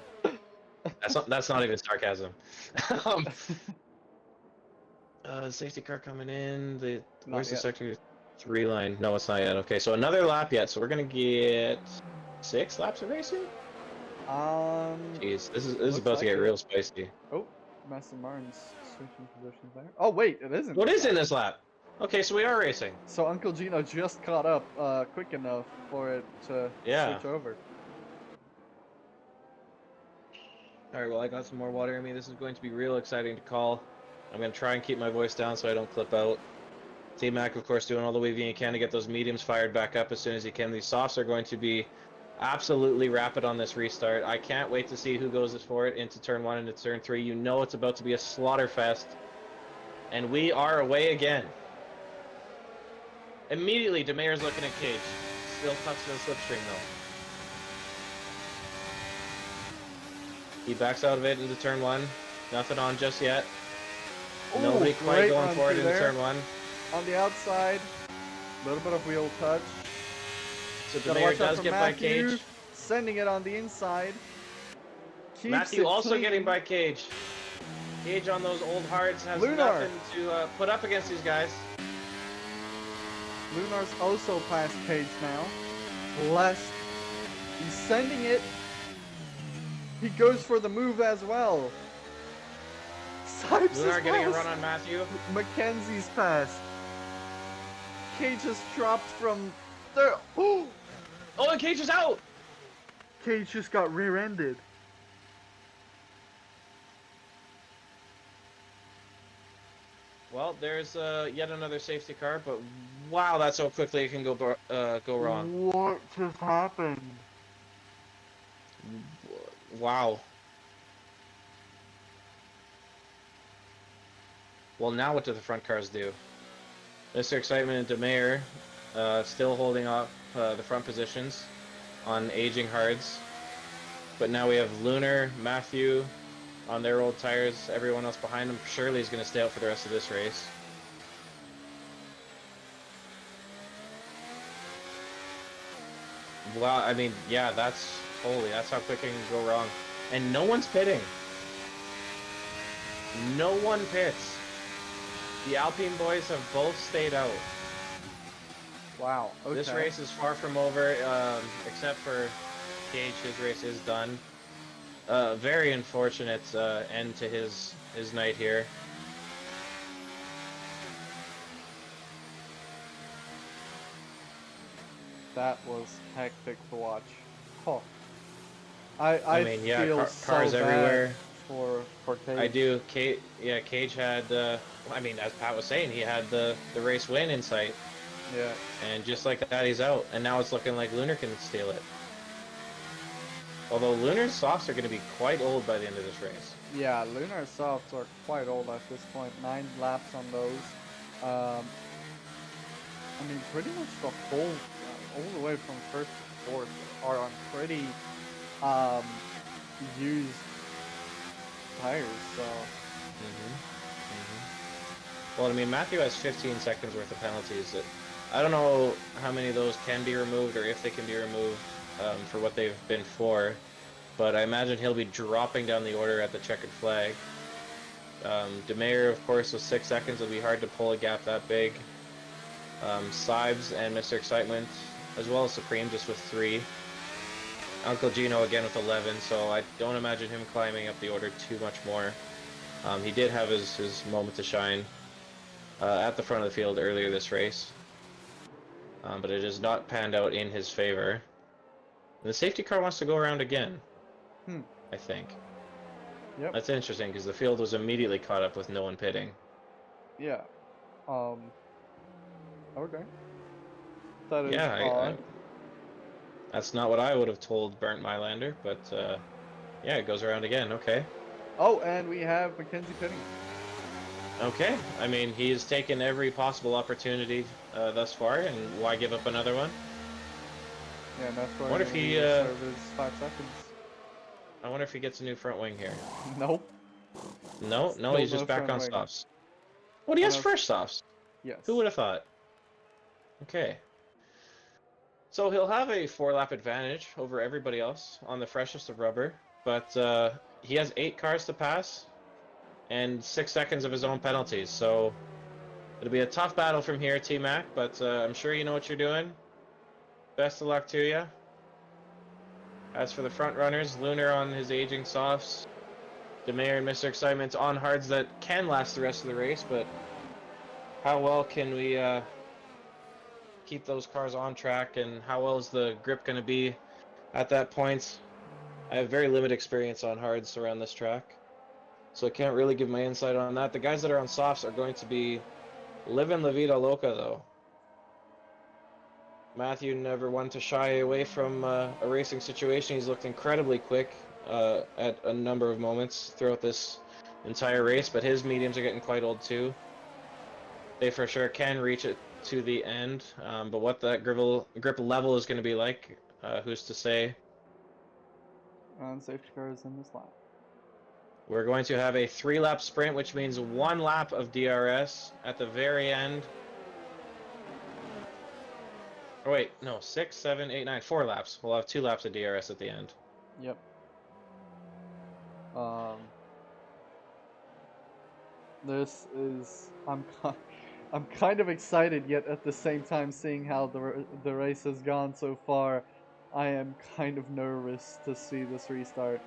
That's not even sarcasm. um, safety car coming in. Not Where's the yet. sector 3 line? No, it's not yet. Okay, so another lap yet. So we're gonna get 6 laps of racing. Jeez, this is Looks about to like get it. real spicy. Oh, Aston Martin's switching positions there. Oh wait, it isn't. What is in this lap? Okay, so we are racing. So Uncle Gino just caught up quick enough for it to Yeah. switch over. All right. Well, I got some more water in me. This is going to be real exciting to call. I'm gonna try and keep my voice down so I don't clip out. T-Mac, of course, doing all the weaving he can to get those mediums fired back up as soon as he can. These softs are going to be absolutely rapid on this restart. I can't wait to see who goes for it into turn 1 and into turn 3. You know it's about to be a slaughter fest. And we are away again. Immediately, DeMeyer's looking at Cage. Still tucks to the slipstream, though. He backs out of it into turn 1. Nothing on just yet. Ooh, Nobody quite great going run for it through into there. turn 1. On the outside, a little bit of wheel touch. So Gotta DeMeyer watch out does for get by Matthew. Cage. Sending it on the inside. Keeps Matthew it also clean. getting by Cage. Cage on those old hards has Lunar. nothing to put up against these guys. Lunar's also past Cage now. Blessed. He's sending it. He goes for the move as well. Sipes Lunar is getting a past. run on Matthew. Mackenzie's pass. Cage just dropped from there. Oh! Oh, and Cage is out! Cage just got rear-ended. Well, there's yet another safety car, but wow, that's how quickly it can go wrong. What just happened? Wow. Well, now what do the front cars do? Mr. Excitement and DeMeyer still holding up the front positions on aging hards. But now we have Lunar, Matthew on their old tires, everyone else behind them. Surely is going to stay out for the rest of this race. Well, I mean, yeah, that's how quick it can go wrong. And no one's pitting. No one pits. The Alpine boys have both stayed out. Wow. Okay. This race is far from over, except for Cage. His race is done. Very unfortunate end to his night here. That was hectic to watch. Oh. I mean, yeah, feel cars so bad everywhere. for Cage. I do. Cage had. I mean, as Pat was saying, he had the race win in sight, Yeah. and just like that, he's out. And now it's looking like Lunar can steal it. Although Lunar's softs are going to be quite old by the end of this race. Yeah, Lunar softs are quite old at this point. 9 laps on those. I mean, pretty much the whole, all the way from first to fourth, are on pretty used tires. So. Well, I mean, Matthew has 15 seconds worth of penalties. I don't know how many of those can be removed or if they can be removed for what they've been for, but I imagine he'll be dropping down the order at the checkered flag. DeMeyer, of course, with 6 seconds. It'll be hard to pull a gap that big. Sibes and Mr. Excitement, as well as Supreme, just with 3. Uncle Gino again with 11, so I don't imagine him climbing up the order too much more. He did have his moment to shine at the front of the field earlier this race, but it has not panned out in his favor. And the safety car wants to go around again, I think. Yep. That's interesting because the field was immediately caught up with no one pitting. Yeah. Okay. That is Yeah, odd. that's not what I would have told Burnt Mylander, but yeah, it goes around again. Okay. Oh, and we have Mackenzie Penny. Okay. I mean, he's taken every possible opportunity thus far, and why give up another one? Yeah, and that's I probably wonder if gonna be he the start of his 5 seconds. I wonder if he gets a new front wing here. Nope. No, no, Still he's no just back front on wing. softs. What, he And has that's fresh softs? Who yes. would have thought? Okay. So he'll have a 4-lap advantage over everybody else on the freshest of rubber, but he has 8 cars to pass and 6 seconds of his own penalties, so it'll be a tough battle from here, T-Mac, but I'm sure you know what you're doing. Best of luck to you. As for the front runners, Lunar on his aging softs, DeMayer and Mr. Excitement on hards that can last the rest of the race, but how well can we keep those cars on track, and how well is the grip going to be at that point? I have very limited experience on hards around this track, so I can't really give my insight on that. The guys that are on softs are going to be living La Vida Loca, though. Matthew never one to shy away from a racing situation. He's looked incredibly quick at a number of moments throughout this entire race, but his mediums are getting quite old too. They for sure can reach it to the end, but what that grip level is going to be like, who's to say? And safety car is in this lap. We're going to have a 3-lap sprint, which means 1 lap of DRS at the very end. Oh wait, no, 6, 7, 8, 9, 4 laps. We'll have 2 laps of DRS at the end. Yep. Um. This is I'm kind of excited, yet at the same time, seeing how the race has gone so far, I am kind of nervous to see this restart.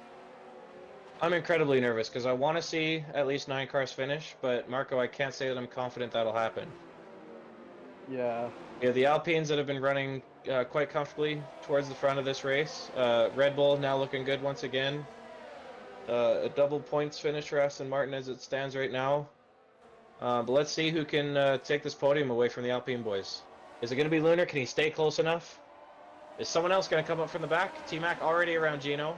I'm incredibly nervous because I want to see at least 9 cars finish, but Marco, I can't say that I'm confident that'll happen. Yeah. We have the Alpines that have been running quite comfortably towards the front of this race. Red Bull now looking good once again. A double points finish for Aston Martin as it stands right now. But let's see who can take this podium away from the Alpine boys. Is it going to be Lunar? Can he stay close enough? Is someone else going to come up from the back? T-Mac already around Gino.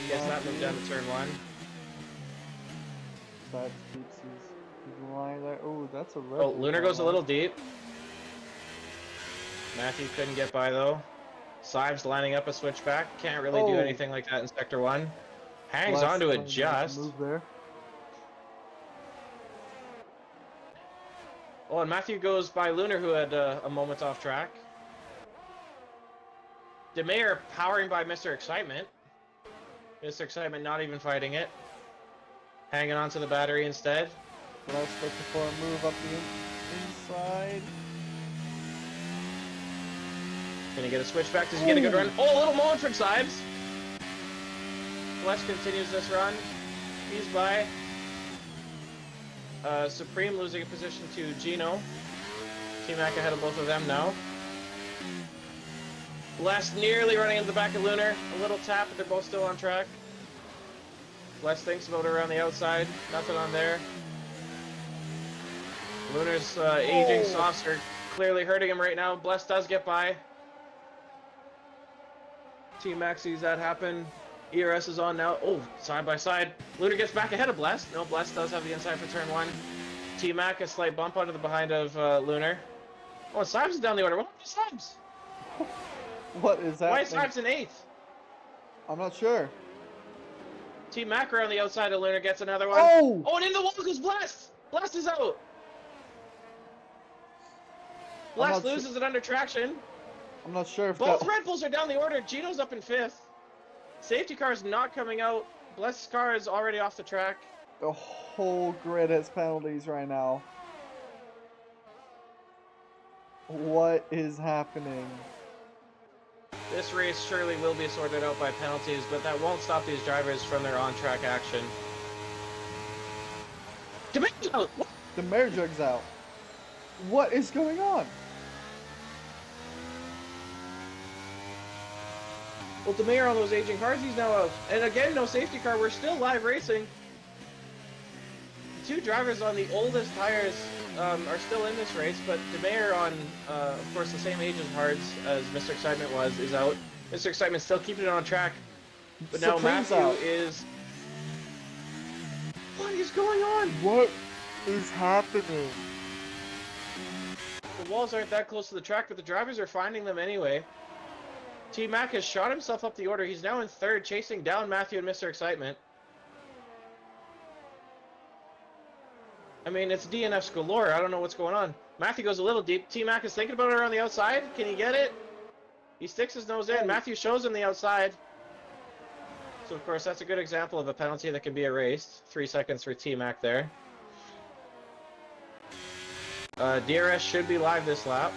Gets that move down to turn 1. That keeps his line there. Oh, that's a Red Oh, Bull Lunar going goes a on. little deep. Matthew couldn't get by though. Sives lining up a switchback. Can't really do anything like that in Sector 1. Hangs Blast onto it trying to make a just. move there. Oh, and Matthew goes by Lunar, who had a moment off track. DeMayer powering by Mr. Excitement. Mr. Excitement not even fighting it. Hanging onto the battery instead. Blast looking for a move up the inside. Can he get a switchback? Does he get a good run? Oh, a little moment from Sibes. Flesh continues this run. He's by. Supreme losing a position to Gino. T-Mac ahead of both of them now. Bless nearly running into the back of Lunar. A little tap, but they're both still on track. Bless thinks about it around the outside. Nothing on there. Lunar's aging softs are clearly hurting him right now. Bless does get by. T-Mac sees that happen. ERS is on now. Oh, side by side. Lunar gets back ahead of Bless. No, Bless does have the inside for turn 1. T-Mac, a slight bump onto the behind of Lunar. Oh, and Sibes is down the order. What is Sibes? What is happening? Why is Sibes in 8th? I'm not sure. T-Mac around the outside of Lunar gets another one. Oh! Oh, and in the wall goes Bless! Bless is out! Bless loses it under traction. I'm not sure if Both Red Bulls are down the order. Gino's up in 5th. Safety car is not coming out. Bless's car is already off the track. the whole grid has penalties right now. What is happening? This race surely will be sorted out by penalties, but that won't stop these drivers from their on-track action. DeMary's out! What? The mare jug's out. What is going on? Well, DeMayer on those aging cars, he's now out. And again, no safety car. We're still live racing. two drivers on the oldest tires are still in this race, but DeMayer on, of course, the same age as Hards as Mr. Excitement is out. Mr. Excitement still keeping it on track, but now Supreme's Matthew out. is... What is going on? What is happening? The walls aren't that close to the track, but the drivers are finding them anyway. T-Mac has shot himself up the order. He's now in third, chasing down Matthew and Mr. Excitement. I mean, it's DNFs galore. I don't know what's going on. Matthew goes a little deep. T-Mac is thinking about it on the outside. Can he get it? He sticks his nose in. Hey. Matthew shows him the outside. So, of course, that's a good example of a penalty that can be erased. 3 seconds for T-Mac there. DRS should be live this lap,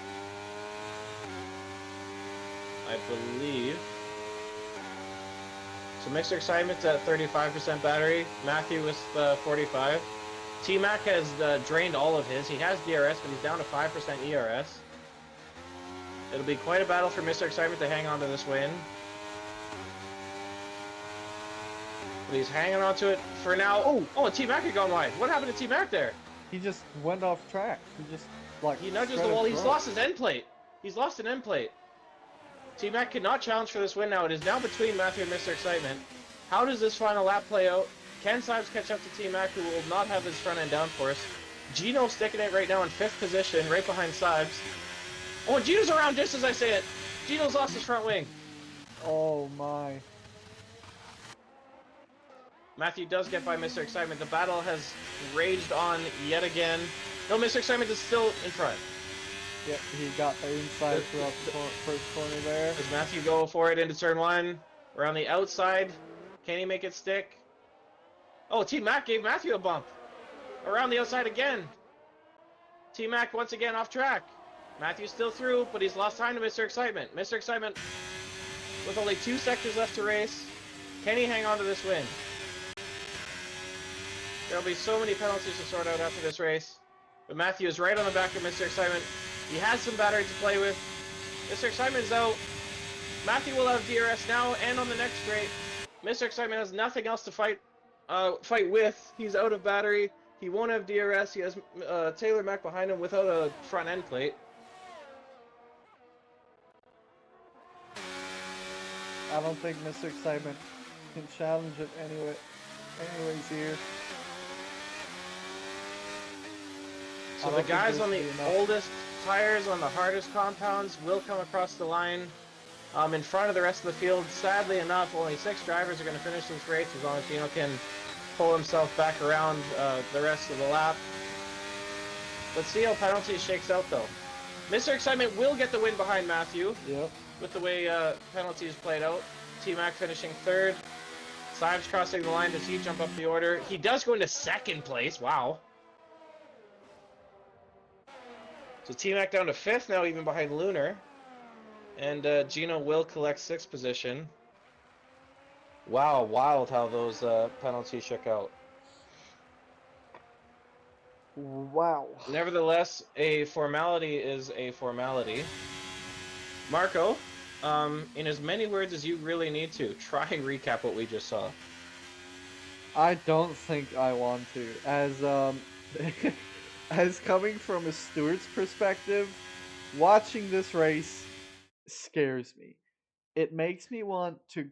I believe. So Mr. Excitement's at 35% battery. Matthew is 45. T-Mac has drained all of his. He has DRS, but he's down to 5% ERS. It'll be quite a battle for Mr. Excitement to hang on to this win. But he's hanging on to it for now. Oh, T-Mac had gone wide. What happened to T-Mac there? He just went off track. He just, like, He nudges the wall. He's lost his end plate. He's lost an end plate. T-Mac cannot challenge for this win now. It is now between Matthew and Mr. Excitement. How does this final lap play out? Can Sibes catch up to T-Mac, who will not have his front end downforce? Gino sticking it right now in 5th position, right behind Sibes. Oh, and Gino's around just as I say it. Gino's lost his front wing. Oh my. Matthew does get by Mr. Excitement. The battle has raged on yet again. No, Mr. Excitement is still in front. Yeah, he got the inside throughout the first corner there. Does Matthew go for it into turn 1? Around the outside. Can he make it stick? Oh, T-Mac gave Matthew a bump. Around the outside again. T-Mac once again off track. Matthew's still through, but he's lost time to Mr. Excitement. Mr. Excitement with only 2 sectors left to race. Can he hang on to this win? There'll be so many penalties to sort out after this race. But Matthew is right on the back of Mr. Excitement. He has some battery to play with. Mr. Excitement's out. Matthew will have DRS now and on the next straight. Mr. Excitement has nothing else to fight with. He's out of battery. He won't have DRS. He has Taylor Mack behind him without a front end plate. I don't think Mr. Excitement can challenge it anyways here. So the guys on the oldest tires, on the hardest compounds, will come across the line in front of the rest of the field. Sadly enough, only 6 drivers are going to finish this race as long as Gino can pull himself back around the rest of the lap. Let's see how penalties shakes out though. Mr. Excitement will get the win behind Matthew. Yep. With the way penalties played out. T-Mac finishing 3rd. Sibes crossing the line. Does he jump up the order? He does go into 2nd place. Wow. So T-Mac down to 5th now, even behind Lunar. And Gino will collect 6th position. Wow, wild how those penalties shook out. Wow. Nevertheless, a formality is a formality. Marco, in as many words as you really need to, try and recap what we just saw. I don't think I want to. As as coming from a steward's perspective, watching this race scares me. It makes me want to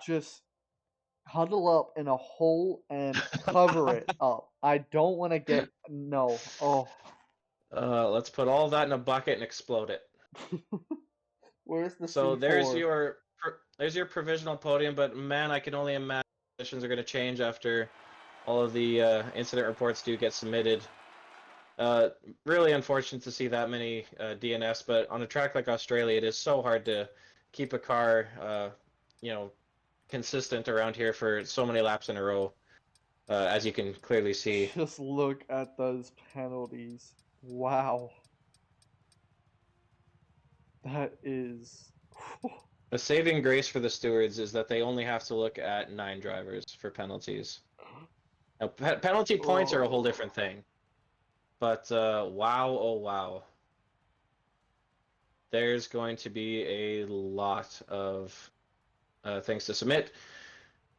just huddle up in a hole and cover it up. I don't want to get no. Oh. Let's put all that in a bucket and explode it. Where's the So C4? there's your provisional podium, but man, I can only imagine positions are going to change after all of the incident reports do get submitted. Really unfortunate to see that many DNFs, but on a track like Australia, it is so hard to keep a car, consistent around here for so many laps in a row, as you can clearly see. Just look at those penalties. Wow. That is... A saving grace for the stewards is that they only have to look at 9 drivers for penalties. Now, penalty points are a whole different thing. But, wow, oh wow. There's going to be a lot of things to submit.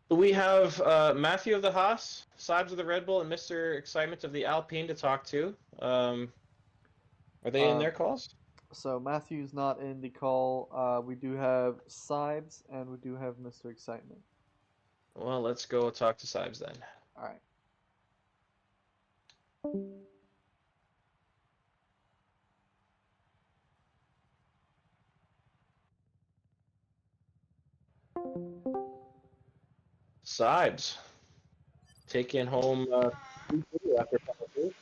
We have Matthew of the Haas, Sibes of the Red Bull, and Mr. Excitement of the Alpine to talk to. Are they in their Um, calls? so Matthew's not in the call. We do have Sibes and we do have Mr. Excitement. Well, let's go talk to Sibes then. All right. Sibes, taking home after penalty.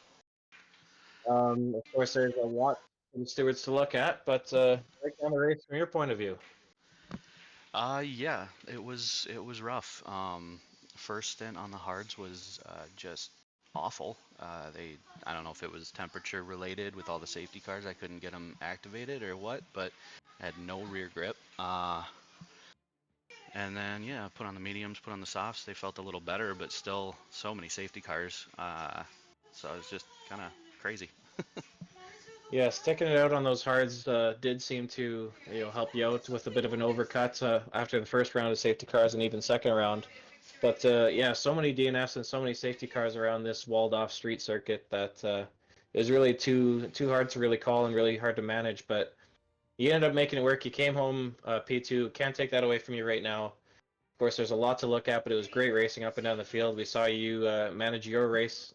Of course, there's a lot for the stewards to look at, but break down the race from your point of view. Yeah, it was rough. First stint on the hards was just awful. I don't know if it was temperature related with all the safety cars. I couldn't get them activated or what, but I had no rear grip. And then yeah, put on the mediums, put on the softs. They felt a little better, but still so many safety cars. So it was just kind of crazy. Yeah, sticking it out on those hards did seem to help you out with a bit of an overcut after the first round of safety cars and even second round. But yeah, so many DNFs and so many safety cars around this walled-off street circuit that is really too hard to really call and really hard to manage. But you ended up making it work. You came home P2. Can't take that away from you right now. Of course, there's a lot to look at, but it was great racing up and down the field. We saw you manage your race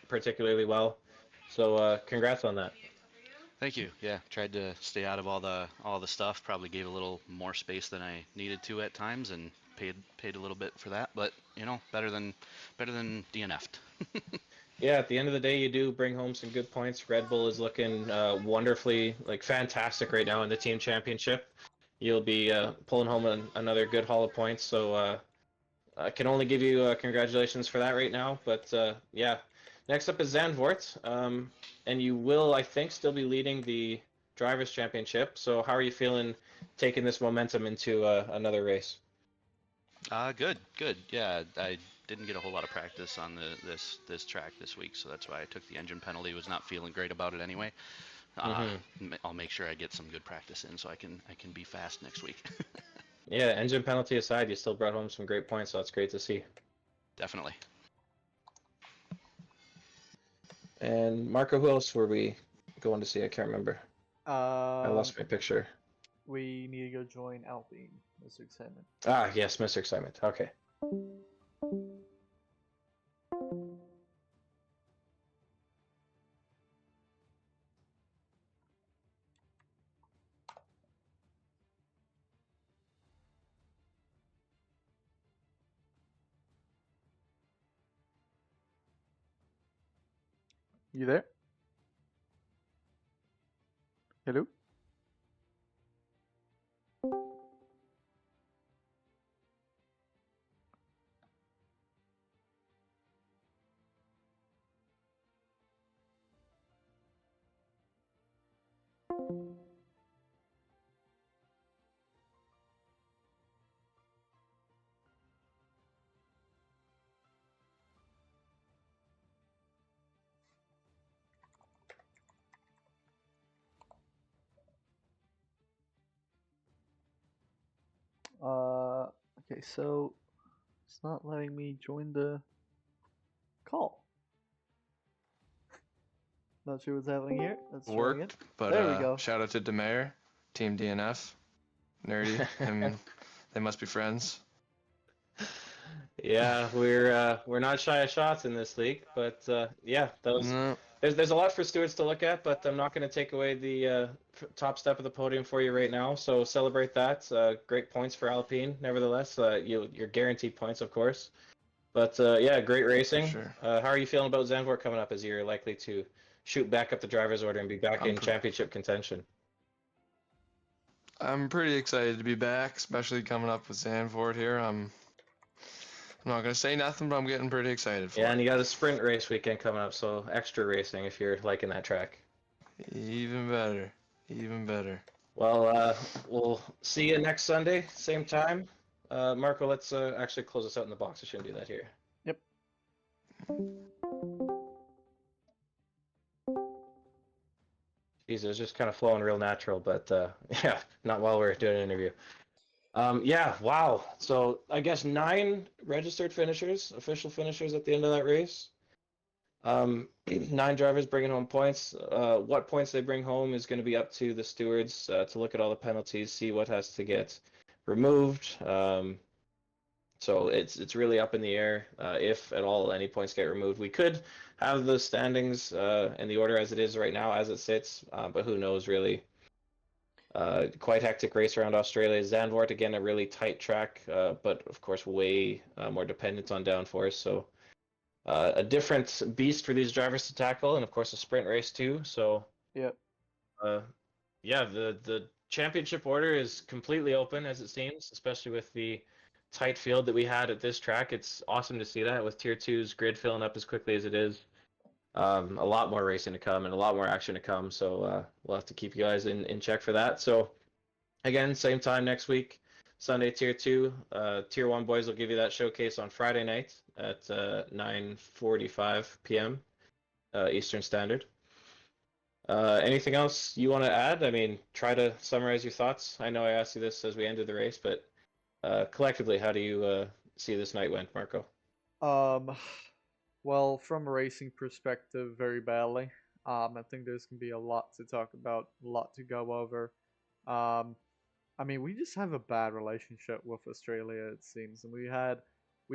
particularly well. So congrats on that. Thank you. Yeah, tried to stay out of all the stuff. Probably gave a little more space than I needed to at times, and paid a little bit for that. But better than DNF'd. Yeah, at the end of the day, you do bring home some good points. Red Bull is looking wonderfully, like fantastic right now in the team championship. You'll be pulling home another good haul of points. So I can only give you congratulations for that right now. But yeah, next up is Zandvoort, and you will, I think, still be leading the drivers' championship. So how are you feeling taking this momentum into another race? Good, good. Yeah, I didn't get a whole lot of practice on this track this week, so that's why I took the engine penalty. Was not feeling great about it anyway. Uh, Hmm. I'll make sure I get some good practice in so I can be fast next week. Yeah, engine penalty aside, you still brought home some great points, so that's great to see. Definitely. And Marco, who else were we going to see? I can't remember. I Um, lost my picture. we need to go join Alpine, Mr. Excitement. Ah, yes, Mr. Excitement. Okay. You there? Hello? Okay, so it's not letting me join the call. Not sure what's happening here. Let's try again. Worked, but There we go. shout out to Demare, Team DNF, Nerdy. Him, they must be friends. Yeah, we're not shy of shots in this league, but yeah, those No, there's a lot for stewards to look at, but I'm not going to take away the top step of the podium for you right now. So celebrate that. Great points for Alpine, nevertheless. You're guaranteed points, of course. But yeah, great for racing. sure. How are you feeling about Zandvoort coming up as you're likely to shoot back up the drivers' order and be back I'm in pr- championship contention? I'm pretty excited to be back, especially coming up with Zandvoort here. I'm not gonna say nothing, but I'm getting pretty excited Yeah, for and it. you got a sprint race weekend coming up, so extra racing if you're liking that track. Even better, even better. Well, we'll see you next Sunday, same time. Marco, let's actually close this out in the box. I shouldn't do that here. Yep. Jeez, it was just kind of flowing real natural, but yeah, not while we're doing an interview. Yeah, wow. So I guess 9 registered finishers, official finishers at the end of that race. 9 drivers bringing home points. What points they bring home is going to be up to the stewards to look at all the penalties, see what has to get removed. So it's really up in the air if at all any points get removed. We could have the standings and the order as it is right now, as it sits, but who knows really. Quite hectic race around Australia. Zandvoort again, a really tight track, but of course way more dependent on downforce. So a different beast for these drivers to tackle, and of course a sprint race too. So Yep. uh, yeah, the championship order is completely open as it seems, especially with the tight field that we had at this track. It's awesome to see that with Tier 2's grid filling up as quickly as it is. A lot more racing to come and a lot more action to come. So we'll have to keep you guys in check for that. So again, same time next week, Sunday Tier 2. Tier 1 boys will give you that showcase on Friday night at 9:45 p.m. Eastern Standard. Anything else you want to add? I mean, try to summarize your thoughts. I know I asked you this as we ended the race, but collectively, how do you see this night went, Marco? Um, well, from a racing perspective, very badly. I think there's gonna be a lot to talk about, a lot to go over. Um, I mean, we just have a bad relationship with Australia, it seems, and we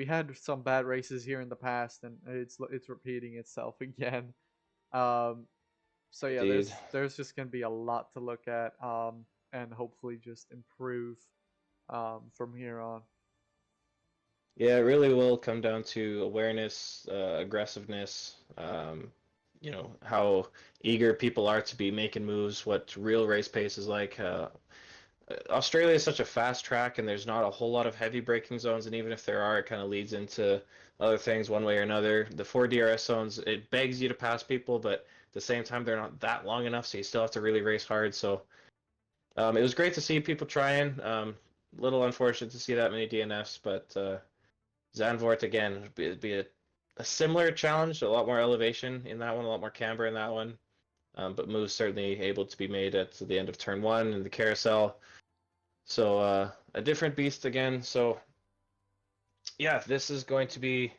had some bad races here in the past, and it's repeating itself again. Um, so yeah, Indeed. there's just gonna be a lot to look at, and hopefully just improve, from here on. Yeah, it really will come down to awareness, aggressiveness, how eager people are to be making moves, what real race pace is like. Australia is such a fast track, and there's not a whole lot of heavy braking zones, and even if there are, it kind of leads into other things one way or another. The 4 DRS zones, it begs you to pass people, but at the same time, they're not that long enough, so you still have to really race hard. So it was great to see people trying. Little unfortunate to see that many DNFs, but Zandvoort again it'd be a similar challenge, a lot more elevation in that one, a lot more camber in that one. But moves certainly able to be made at the end of turn 1 in the carousel. So a different beast again. So yeah, this is going to be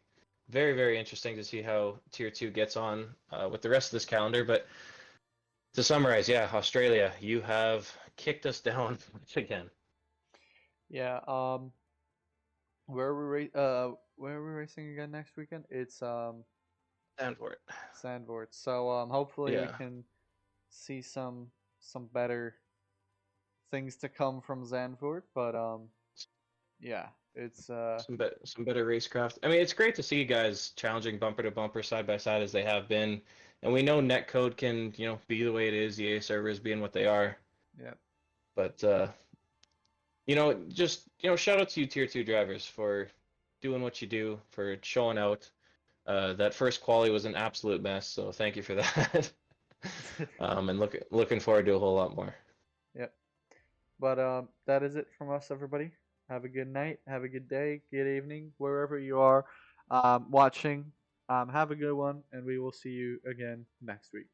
very, very interesting to see how Tier 2 gets on with the rest of this calendar. But to summarize, yeah, Australia, you have kicked us down once again. Yeah. Where are we racing again next weekend? It's Zandvoort. Sandvort. So hopefully we Yeah, can see some better things to come from Zandvoort. But yeah, it's some better racecraft. I mean, it's great to see you guys challenging bumper to bumper side by side as they have been. And we know netcode can, be the way it is, EA servers being what they are. yeah. But just shout out to you tier 2 drivers for doing what you do, for showing out. That first quali was an absolute mess, so thank you for that. And looking forward to a whole lot more. Yep. But that is it from us, everybody. Have a good night. Have a good day. Good evening, wherever you are watching. Have a good one, and we will see you again next week.